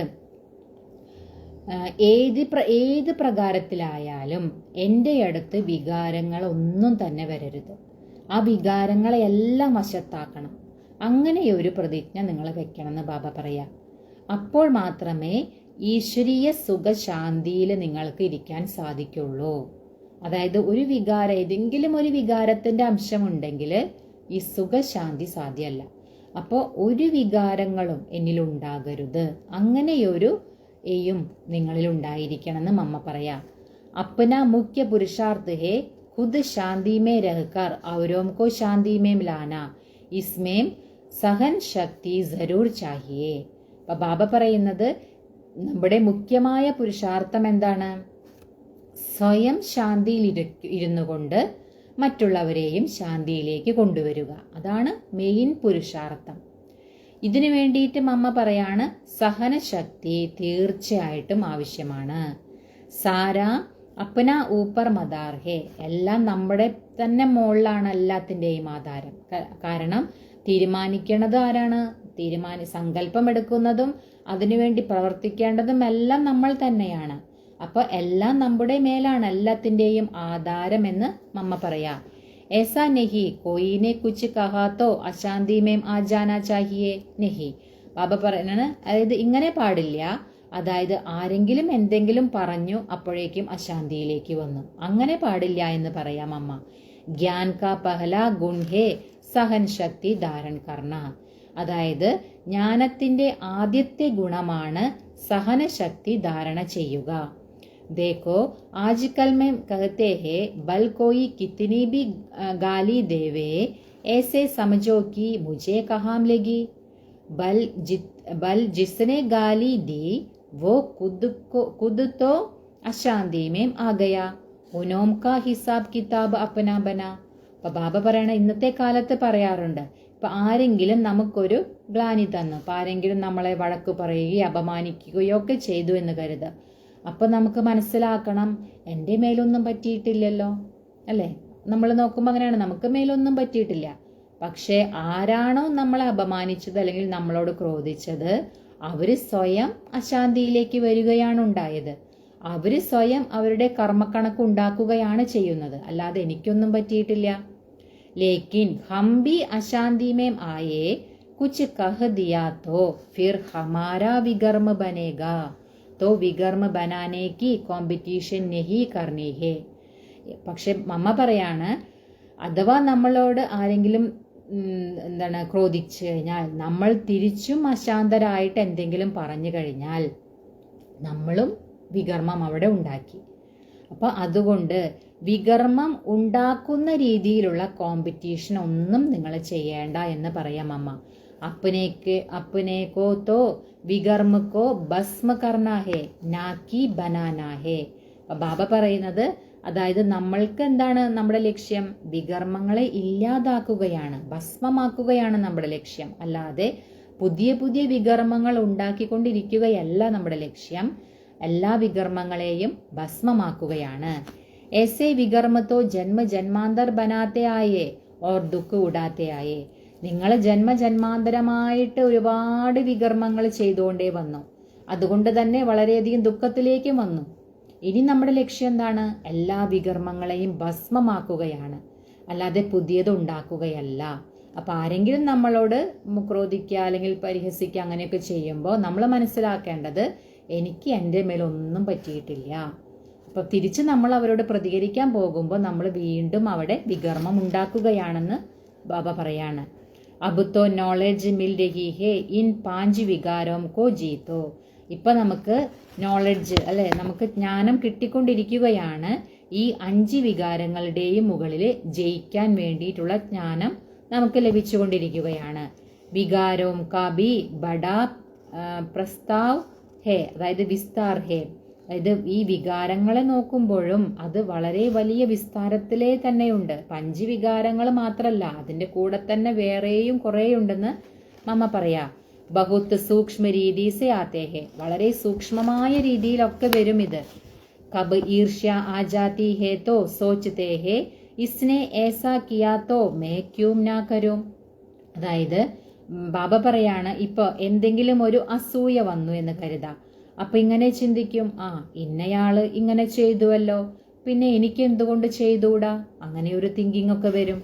ഏത് പ്രകാരത്തിലായാലും എൻ്റെ അടുത്ത് വികാരങ്ങളൊന്നും തന്നെ വരരുത്, ആ വികാരങ്ങളെ എല്ലാം വശത്താക്കണം. അങ്ങനെയൊരു പ്രതിജ്ഞ നിങ്ങൾ വെക്കണം എന്ന് ബാബ പറയാം. അപ്പോൾ മാത്രമേ ഈശ്വരീയ സുഖശാന്തിയിൽ നിങ്ങൾക്ക് ഇരിക്കാൻ സാധിക്കുള്ളൂ. അതായത് ഒരു വികാരം, ഏതെങ്കിലും ഒരു വികാരത്തിന്റെ അംശമുണ്ടെങ്കിൽ ഈ സുഖശാന്തി സാധ്യമല്ല. അപ്പോൾ ഒരു വികാരങ്ങളും എന്നിലുണ്ടാകരുത്, അങ്ങനെയൊരു എയും നിങ്ങളിൽ ഉണ്ടായിരിക്കണം എന്ന് മമ്മ പറയാ. അപ്പന മുഖ്യ പുരുഷാർത്ഥ ഹേ ഖുദ് ശാന്തി മേ രഹ്കർ ഔരോം കോ ശാന്തി മേം ലാന, ഇസ്മേം സഹൻ ശക്തി ജരൂർ ചാഹിയേ. അപ്പൊ ബാബ പറയുന്നത്, നമ്മുടെ മുഖ്യമായ പുരുഷാർത്ഥം എന്താണ്? സ്വയം ശാന്തിയിൽ ഇരുന്നു കൊണ്ട് മറ്റുള്ളവരെയും ശാന്തിയിലേക്ക് കൊണ്ടുവരിക. അതാണ് മെയിൻ പുരുഷാർത്ഥം. ഇതിനു വേണ്ടിയിട്ട് മമ്മ പറയാണ്, സഹനശക്തി തീർച്ചയായിട്ടും ആവശ്യമാണ്. സാര അപ്പന ഊപ്പർ മദാർ ഹേ, എല്ലാം നമ്മുടെ തന്നെ മുകളിലാണ് എല്ലാത്തിൻ്റെയും ആധാരം. കാരണം തീരുമാനിക്കേണ്ടത് ആരാണ്? സങ്കല്പം എടുക്കുന്നതും അതിനുവേണ്ടി പ്രവർത്തിക്കേണ്ടതും എല്ലാം നമ്മൾ തന്നെയാണ്. അപ്പൊ എല്ലാം നമ്മുടെ മേലാണ് എല്ലാത്തിൻ്റെയും ആധാരം എന്ന് മമ്മ പറയാ. ऐसा नहीं कोई ने कुछ कहा तो अशांति में आ जाना चाहिए नहीं. ബാബ പറയുന്നത്, അതായത് ഇങ്ങനെ പാടില്ല. അതായത് ആരെങ്കിലും എന്തെങ്കിലും പറഞ്ഞു അപ്പോഴേക്കും അശാന്തിയിലേക്ക് വന്നു, അങ്ങനെ പാടില്ല എന്ന് പറയാം അമ്മ. ജ്ഞാൻ കാ പഹല ഗുൺ ഹേ സഹൻ ശക്തി ധാരൺ കർണ. അതായത് ജ്ഞാനത്തിന്റെ ആദ്യത്തെ ഗുണമാണ് സഹനശക്തി ധാരണ ചെയ്യുക. देखो आजकल में कहते हैं बल कोई कितनी भी गाली देवे ऐसे समझो कि मुझे कहाँ लगी. बल जिसने गाली दी वो खुद तो अशांति में आ गया, उनों का हिसाब किताब अपना बना. അപ്പൊ ബാബ പറയണ, ഇന്നത്തെ കാലത്ത് പറയാറുണ്ട്, ഇപ്പൊ ആരെങ്കിലും നമുക്കൊരു ഗ്ലാനി തന്നു, ഇപ്പൊ ആരെങ്കിലും നമ്മളെ വഴക്ക് പറയുകയോ അപമാനിക്കുകയോ ഒക്കെ ചെയ്തു എന്ന് കരുതുക. അപ്പൊ നമുക്ക് മനസ്സിലാക്കണം, എൻ്റെ മേലൊന്നും പറ്റിയിട്ടില്ലല്ലോ, അല്ലേ? നമ്മൾ നോക്കുമ്പോൾ അങ്ങനെയാണ്, നമുക്ക് മേലൊന്നും പറ്റിയിട്ടില്ല. പക്ഷേ ആരാണോ നമ്മളെ അപമാനിച്ചത് അല്ലെങ്കിൽ നമ്മളോട് ക്രോധിച്ചത്, അവര് സ്വയം അശാന്തിയിലേക്ക് വരികയാണ് ഉണ്ടായത്. അവര് സ്വയം അവരുടെ കർമ്മക്കണക്ക് ഉണ്ടാക്കുകയാണ് ചെയ്യുന്നത്, അല്ലാതെ എനിക്കൊന്നും പറ്റിയിട്ടില്ല. ലേക്കിൻ ഹം ഭി അശാന്തി മേം ആയേ കുച്ച് കഹ് ദിയാ തോ ഫിർ ഹമാരാ വികർമ്മ ബനേഗാ, തോ വികർമ്മ ബനാനേ കി കോമ്പറ്റീഷൻ നഹി കർണി ഹേ. പക്ഷെ മമ്മ പറയാണ്, അഥവാ നമ്മളോട് ആരെങ്കിലും ക്രോധിച്ചു കഴിഞ്ഞാൽ, നമ്മൾ തിരിച്ചും അശാന്തരായിട്ട് എന്തെങ്കിലും പറഞ്ഞു കഴിഞ്ഞാൽ നമ്മളും വികർമ്മം അവിടെ ഉണ്ടാക്കി. അപ്പൊ അതുകൊണ്ട് വികർമ്മം ഉണ്ടാക്കുന്ന രീതിയിലുള്ള കോമ്പറ്റീഷൻ ഒന്നും നിങ്ങൾ ചെയ്യേണ്ട എന്ന് പറയാം അമ്മ. അപ്പനേക്കോ തോ വികർമ്മക്കോ ഭസ്മ കർണാ ഹേ നാക്കി ബനാനാ ഹേ. അപ്പൊ ബാബ പറയുന്നത്, അതായത് നമ്മൾക്ക് എന്താണ് നമ്മുടെ ലക്ഷ്യം? വികർമ്മങ്ങളെ ഇല്ലാതാക്കുകയാണ്, ഭസ്മമാക്കുകയാണ് നമ്മുടെ ലക്ഷ്യം. അല്ലാതെ പുതിയ പുതിയ വികർമ്മങ്ങൾ ഉണ്ടാക്കിക്കൊണ്ടിരിക്കുകയല്ല നമ്മുടെ ലക്ഷ്യം. എല്ലാ വികർമ്മങ്ങളെയും ഭസ്മമാക്കുകയാണ്. ऐसे വികർമ്മ തോ ജന്മ ജന്മാന്തർ ബനാത്തെ ആയേ ഓർ ദുഃഖ ഉടാത്തെ ആയേ. നിങ്ങൾ ജന്മജന്മാന്തരമായിട്ട് ഒരുപാട് വികർമ്മങ്ങൾ ചെയ്തുകൊണ്ടേ വന്നു, അതുകൊണ്ട് തന്നെ വളരെയധികം ദുഃഖത്തിലേക്കും വന്നു. ഇനി നമ്മുടെ ലക്ഷ്യം എന്താണ്? എല്ലാ വികർമ്മങ്ങളെയും ഭസ്മമാക്കുകയാണ്, അല്ലാതെ പുതിയത് ഉണ്ടാക്കുകയല്ല. അപ്പൊ ആരെങ്കിലും നമ്മളോട് ക്രോധിക്കുക അല്ലെങ്കിൽ പരിഹസിക്കുക അങ്ങനെയൊക്കെ ചെയ്യുമ്പോൾ നമ്മൾ മനസ്സിലാക്കേണ്ടത്, എനിക്ക് എൻ്റെ മേലൊന്നും പറ്റിയിട്ടില്ല. അപ്പൊ തിരിച്ച് നമ്മൾ അവരോട് പ്രതികരിക്കാൻ പോകുമ്പോൾ നമ്മൾ വീണ്ടും അവിടെ വികർമ്മം ഉണ്ടാക്കുകയാണെന്ന് ബാബ പറയാണ്. അബുത്തോ നോളജ് മിൽ രഹി ഹേ ഇൻ 5 വികാരോം കോ ജീത്തോ. ഇപ്പൊ നമുക്ക് നോളജ് അല്ലെ, നമുക്ക് ജ്ഞാനം കിട്ടിക്കൊണ്ടിരിക്കുകയാണ്. ഈ 5 വികാരങ്ങളുടെയും മുകളിൽ ജയിക്കാൻ വേണ്ടിയിട്ടുള്ള ജ്ഞാനം നമുക്ക് ലഭിച്ചുകൊണ്ടിരിക്കുകയാണ്. വികാരോം കാബി ബഡാ പ്രസ്താവ് ഹേ, അതായത് വിസ്താർ ഹേ. അതായത് ഈ വികാരങ്ങളെ നോക്കുമ്പോഴും അത് വളരെ വലിയ വിസ്താരത്തിലേ തന്നെയുണ്ട്. 5 വികാരങ്ങൾ മാത്രല്ല, അതിന്റെ കൂടെ തന്നെ വേറെയും കുറേ ഉണ്ടെന്ന് മമ്മ പറയാ. ബഹുത്ത് സൂക്ഷ്മ രീതി സെ ആത്തേ ഹേ, വളരെ സൂക്ഷ്മമായ രീതിയിലൊക്കെ വരും ഇത്. കബ് ഈർഷ്യ ആജാതി ഹേ തോ സോച്ചതേ ഹേ ഇസ്നെ ഏസാ കിയാ തോ മേ ക്യൂം നാ കരും. അതായത് ബാബ പറയാണ്, ഇപ്പൊ എന്തെങ്കിലും ഒരു അസൂയ വന്നു എന്ന് കരുതാം. അപ്പൊ ഇങ്ങനെ ചിന്തിക്കും, ഇന്നയാള് ഇങ്ങനെ ചെയ്തുവല്ലോ, പിന്നെ എനിക്ക് എന്തുകൊണ്ട് ചെയ്തുകൂടാ? അങ്ങനെ ഒരു തിങ്കിങ് ഒക്കെ വരും.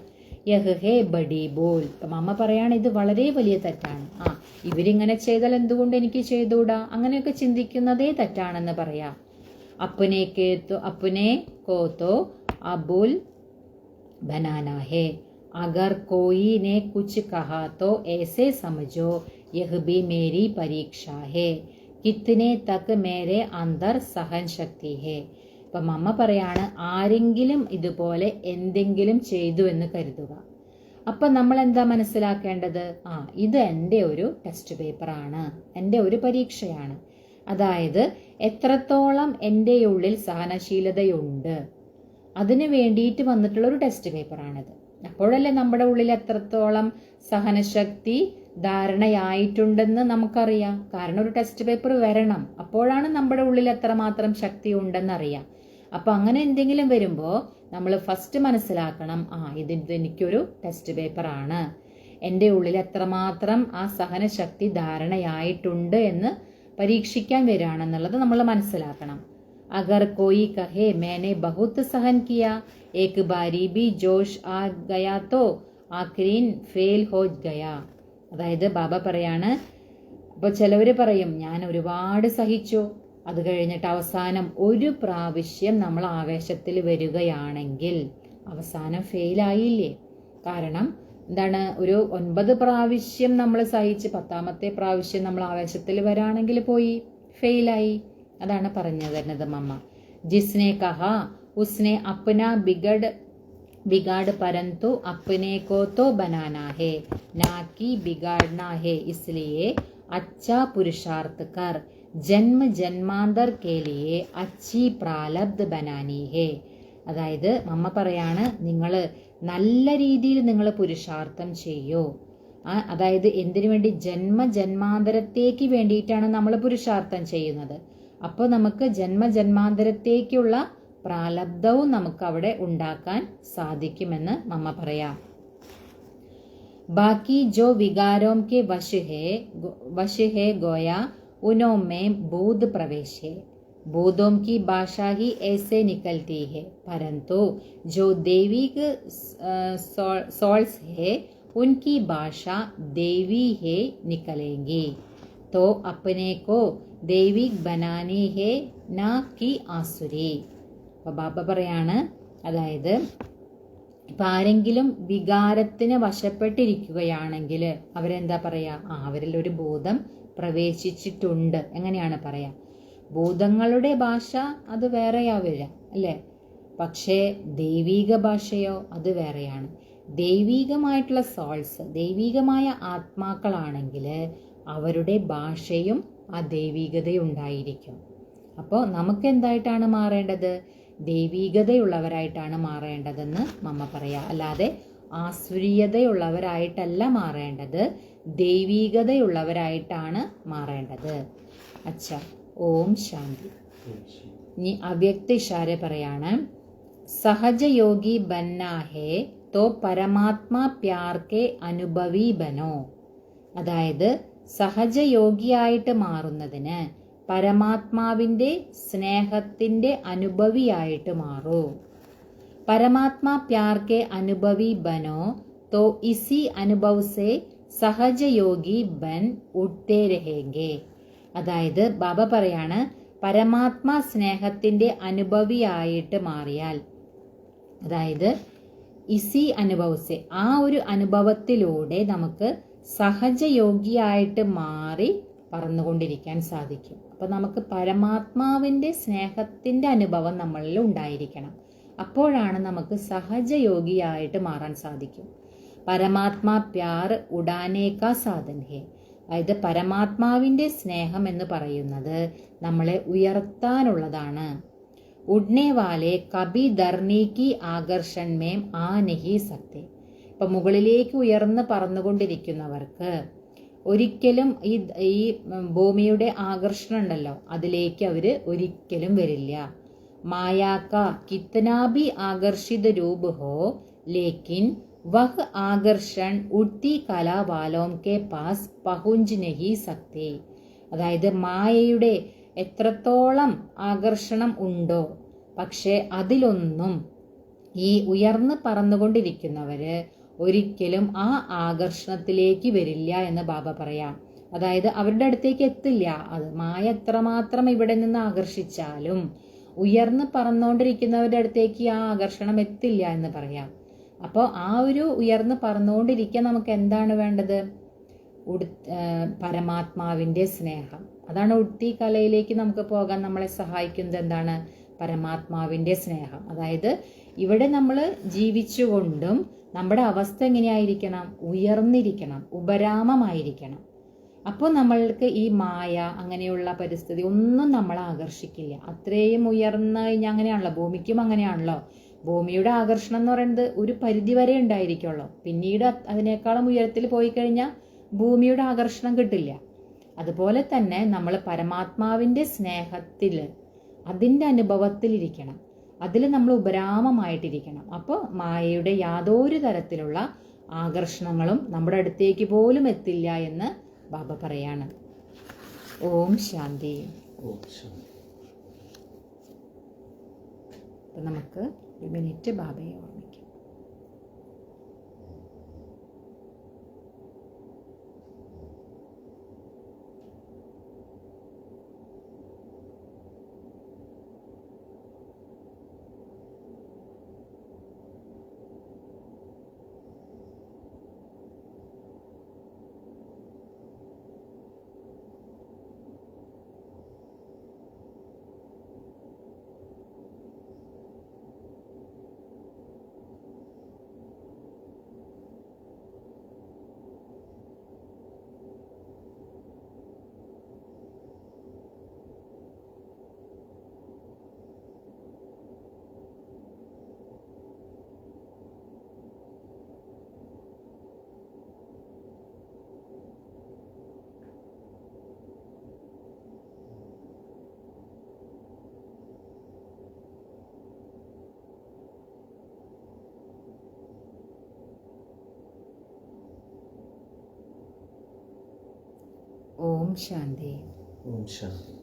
യഹ് ഹേ ബഡി ബോൽ. അമ്മ പറയാണ്, ഇത് വളരെ വലിയ തെറ്റാണ്. ഇവരിങ്ങനെ ചെയ്താൽ എന്തുകൊണ്ട് എനിക്ക് ചെയ്തുകൂടാ? അങ്ങനെയൊക്കെ ചിന്തിക്കുന്നതേ തെറ്റാണെന്ന് പറയാം. അപ്പനെ കോ തോ അബുൽ ബനാനാ ഹേ. അഗർ കോയി നെ കുച്ച് കഹാ തോ ऐसे समझो यह भी मेरी परीक्षा है കിത്തനെ തക്ക് മേരെ അന്തർ സഹൻ ശക്തി ഹേ. ഇപ്പൊ മമ്മ പറയാണ്, ആരെങ്കിലും ഇതുപോലെ എന്തെങ്കിലും ചെയ്തു എന്ന് കരുതുക. അപ്പൊ നമ്മൾ എന്താ മനസ്സിലാക്കേണ്ടത്? ഇത് എൻ്റെ ഒരു ടെസ്റ്റ് പേപ്പറാണ്, എൻ്റെ ഒരു പരീക്ഷയാണ്. അതായത് എത്രത്തോളം എൻ്റെ ഉള്ളിൽ സഹനശീലതയുണ്ട് അതിന് വേണ്ടിയിട്ട് വന്നിട്ടുള്ള ഒരു ടെസ്റ്റ് പേപ്പറാണിത്. അപ്പോഴല്ലേ നമ്മുടെ ഉള്ളിൽ എത്രത്തോളം സഹനശക്തി ധാരണയായിട്ടുണ്ടെന്ന് നമുക്കറിയാം. കാരണം ഒരു ടെസ്റ്റ് പേപ്പർ വരണം, അപ്പോഴാണ് നമ്മുടെ ഉള്ളിൽ എത്രമാത്രം ശക്തി ഉണ്ടെന്നറിയാം. അപ്പൊ അങ്ങനെ എന്തെങ്കിലും വരുമ്പോൾ നമ്മൾ ഫസ്റ്റ് മനസ്സിലാക്കണം, ഇത് എനിക്കൊരു ടെസ്റ്റ് പേപ്പറാണ്, എൻ്റെ ഉള്ളിൽ എത്രമാത്രം ആ സഹനശക്തി ധാരണയായിട്ടുണ്ട് എന്ന് പരീക്ഷിക്കാൻ വരികയാണെന്നുള്ളത് നമ്മൾ മനസ്സിലാക്കണം. അഗർ കോയി കഹേ മേനെ ബഹുത്ത് സഹൻ കിയാ ഏക് ബാരി ബി ജോഷ് ആ ഗയാ തോ ആഖിരീൻ ഫെയിൽ ഹോ ഗയാ. അതായത് ബാബ പറയാണ്, അപ്പോൾ ചിലവർ പറയും, ഞാൻ ഒരുപാട് സഹിച്ചു, അത് കഴിഞ്ഞിട്ട് അവസാനം ഒരു പ്രാവശ്യം നമ്മൾ ആവേശത്തിൽ വരികയാണെങ്കിൽ അവസാനം ഫെയിലായില്ലേ? കാരണം എന്താണ്, ഒരു 9 പ്രാവശ്യം നമ്മൾ സഹിച്ച് 10ാമത്തെ പ്രാവശ്യം നമ്മൾ ആവേശത്തിൽ വരാണെങ്കിൽ പോയി ഫെയിലായി. അതാണ് പറഞ്ഞു തരുന്നത് മമ്മ. ജിസ്നെ കഹാ ഉസ്നെ അപ്നാ बिगाड़ परंतु अपने को तो बनाना है ना कि बिगाड़ना है, इसलिए अच्छा पुरुषार्थ कर जन्म जन्मांतर के लिए अच्छी प्रारब्ध बनानी है. അതായത് മമ്മ പറയാണ്, നിങ്ങൾ നല്ല രീതിയിൽ നിങ്ങൾ പുരുഷാർത്ഥം ചെയ്യൂ. അതായത് എന്തിനു വേണ്ടി? ജന്മജന്മാന്തരത്തേക്ക് വേണ്ടിയിട്ടാണ് നമ്മൾ പുരുഷാർത്ഥം ചെയ്യുന്നത്. അപ്പോൾ നമുക്ക് ജന്മജന്മാന്തരത്തേക്കുള്ള പ്രാലബ്ധവും നമുക്ക് അവിടെ ഉണ്ടാക്കാൻ സാധിക്കുമെന്ന് മമ്മ പറയാം. ബാക്കി ജോ വികാരോം കെ വശ് ഹേ ഗോയ उनों में बोध प्रवेश है. बोधों की भाषा ही ऐसे निकलती है, परंतु जो दैविक सोल्स है उनकी भाषा देवी है निकलेंगी. तो अपने को दैविक बनानी है ना कि आसुरी. അപ്പോൾ ബാബ പറയാണ്, അതായത് ഇപ്പം ആരെങ്കിലും വികാരത്തിന് വശപ്പെട്ടിരിക്കുകയാണെങ്കിൽ അവരെന്താ പറയുക, അവരിൽ ഒരു ബോധം പ്രവേശിച്ചിട്ടുണ്ട്. എങ്ങനെയാണ് പറയാ, ഭൂതങ്ങളുടെ ഭാഷ അത് വേറെയാവില്ല അല്ലേ, പക്ഷേ ദൈവീക ഭാഷയോ അത് വേറെയാണ്. ദൈവീകമായിട്ടുള്ള സോൾസ്, ദൈവീകമായ ആത്മാക്കളാണെങ്കിൽ അവരുടെ ഭാഷയും ആ ദൈവീകതയുണ്ടായിരിക്കും. അപ്പോൾ നമുക്ക് എന്തായിട്ടാണ് മാറേണ്ടത്, ദൈവീകതയുള്ളവരായിട്ടാണ് മാറേണ്ടതെന്ന് മമ്മ പറയാ. അല്ലാതെ ആസുരീയതയുള്ളവരായിട്ടല്ല മാറേണ്ടത്, ദൈവീകതയുള്ളവരായിട്ടാണ് മാറേണ്ടത്. അച്ഛാ, ഓം ശാന്തി. ഇനി അവ്യക്ത ഇഷാര പറയാണ്, സഹജയോഗി ബന്നാ ഹേ തോ പരമാത്മാ പ്യാർ കെ അനുഭവി ബനോ. അതായത് സഹജയോഗിയായിട്ട് മാറുന്നതിന് പരമാത്മാവിൻ്റെ സ്നേഹത്തിൻ്റെ അനുഭവിയായിട്ട് മാറൂ. परमात्मा प्यार के अनुभवी बनो तो इसी अनुभव से സഹജയോഗി ബൻ ഉട്ടേ രഹേങ്കെ. അതായത് ബാബ പറയാണ്, പരമാത്മാ സ്നേഹത്തിൻ്റെ അനുഭവിയായിട്ട് മാറിയാൽ, അതായത് ഇസി അനുഭവസെ, ആ ഒരു അനുഭവത്തിലൂടെ നമുക്ക് സഹജയോഗിയായിട്ട് മാറി പറന്നുകൊണ്ടിരിക്കാൻ സാധിക്കും. അപ്പം നമുക്ക് പരമാത്മാവിൻ്റെ സ്നേഹത്തിൻ്റെ അനുഭവം നമ്മളിൽ ഉണ്ടായിരിക്കണം. അപ്പോഴാണ് നമുക്ക് സഹജയോഗിയായിട്ട് മാറാൻ സാധിക്കും. പരമാത്മാ പ്യാർ ഉഡാനേക്കാ സാധൻ ഹേ. അതായത് പരമാത്മാവിൻ്റെ സ്നേഹം എന്ന് പറയുന്നത് നമ്മളെ ഉയർത്താനുള്ളതാണ്. ഉഡ്നെ വാലെ കബി ധർണീക്കി ആകർഷൺ മേം ആ നഹി സക്തെ. ഇപ്പം മുകളിലേക്ക് ഉയർന്ന് പറന്നുകൊണ്ടിരിക്കുന്നവർക്ക് ഒരിക്കലും ഈ ഭൂമിയുടെ ആകർഷണം ഉണ്ടല്ലോ, അതിലേക്ക് അവർ ഒരിക്കലും വരില്ല. മായാക്ക കിത്തനാബി ആകർഷിത രൂപ ഹോ ലേക്കിൻ വഹ് ആകർഷൺ ഉട്ടി കലാവാലോം കെ പാസ് പഹുഞ്ച് നഹി സക്തി. അതായത് മായയുടെ എത്രത്തോളം ആകർഷണം ഉണ്ടോ, പക്ഷെ അതിലൊന്നും ഈ ഉയർന്ന് പറന്നുകൊണ്ടിരിക്കുന്നവര് ഒരിക്കലും ആ ആകർഷണത്തിലേക്ക് വരില്ല എന്ന് ബാബ പറയാം. അതായത് അവരുടെ അടുത്തേക്ക് എത്തില്ല. അത് മായ എത്രമാത്രം ഇവിടെ നിന്ന് ആകർഷിച്ചാലും ഉയർന്ന് പറന്നുകൊണ്ടിരിക്കുന്നവരുടെ അടുത്തേക്ക് ആ ആകർഷണം എത്തില്ല എന്ന് പറയാം. അപ്പോൾ ആ ഒരു ഉയർന്ന് പറന്നുകൊണ്ടിരിക്കാൻ നമുക്ക് എന്താണ് വേണ്ടത്, പരമാത്മാവിൻ്റെ സ്നേഹം. അതാണ് ഉട്ടി കലയിലേക്ക് നമുക്ക് പോകാൻ നമ്മളെ സഹായിക്കുന്നത്. എന്താണ്, പരമാത്മാവിൻ്റെ സ്നേഹം. അതായത് ഇവിടെ നമ്മൾ ജീവിച്ചുകൊണ്ടും നമ്മുടെ അവസ്ഥ എങ്ങനെയായിരിക്കണം, ഉയർന്നിരിക്കണം, ഉപരാമമായിരിക്കണം. അപ്പോൾ നമ്മൾക്ക് ഈ മായ അങ്ങനെയുള്ള പരിസ്ഥിതി ഒന്നും നമ്മളെ ആകർഷിക്കില്ല. അത്രയും ഉയർന്ന് കഴിഞ്ഞാൽ അങ്ങനെയാണല്ലോ, ഭൂമിക്കും അങ്ങനെയാണല്ലോ. ഭൂമിയുടെ ആകർഷണം എന്ന് പറയുന്നത് ഒരു പരിധി വരെ ഉണ്ടായിരിക്കുള്ളൂ. പിന്നീട് അതിനേക്കാളും ഉയരത്തിൽ പോയി കഴിഞ്ഞാൽ ഭൂമിയുടെ ആകർഷണം കിട്ടില്ല. അതുപോലെ തന്നെ നമ്മൾ പരമാത്മാവിൻ്റെ സ്നേഹത്തിൽ, അതിൻ്റെ അനുഭവത്തിലിരിക്കണം, അതിൽ നമ്മൾ ഉപരാമമായിട്ടിരിക്കണം. അപ്പോൾ മായയുടെ യാതൊരു തരത്തിലുള്ള ആകർഷണങ്ങളും നമ്മുടെ അടുത്തേക്ക് പോലും എത്തില്ല എന്ന് ബാബ പറയാണ്. ഓം ശാന്തി. അപ്പം നമുക്ക് ഒരു മിനിറ്റ് ബാബയെ ഓർമ്മിക്കാം. ഓം ശാന്തി. ഓം ശാന്തി.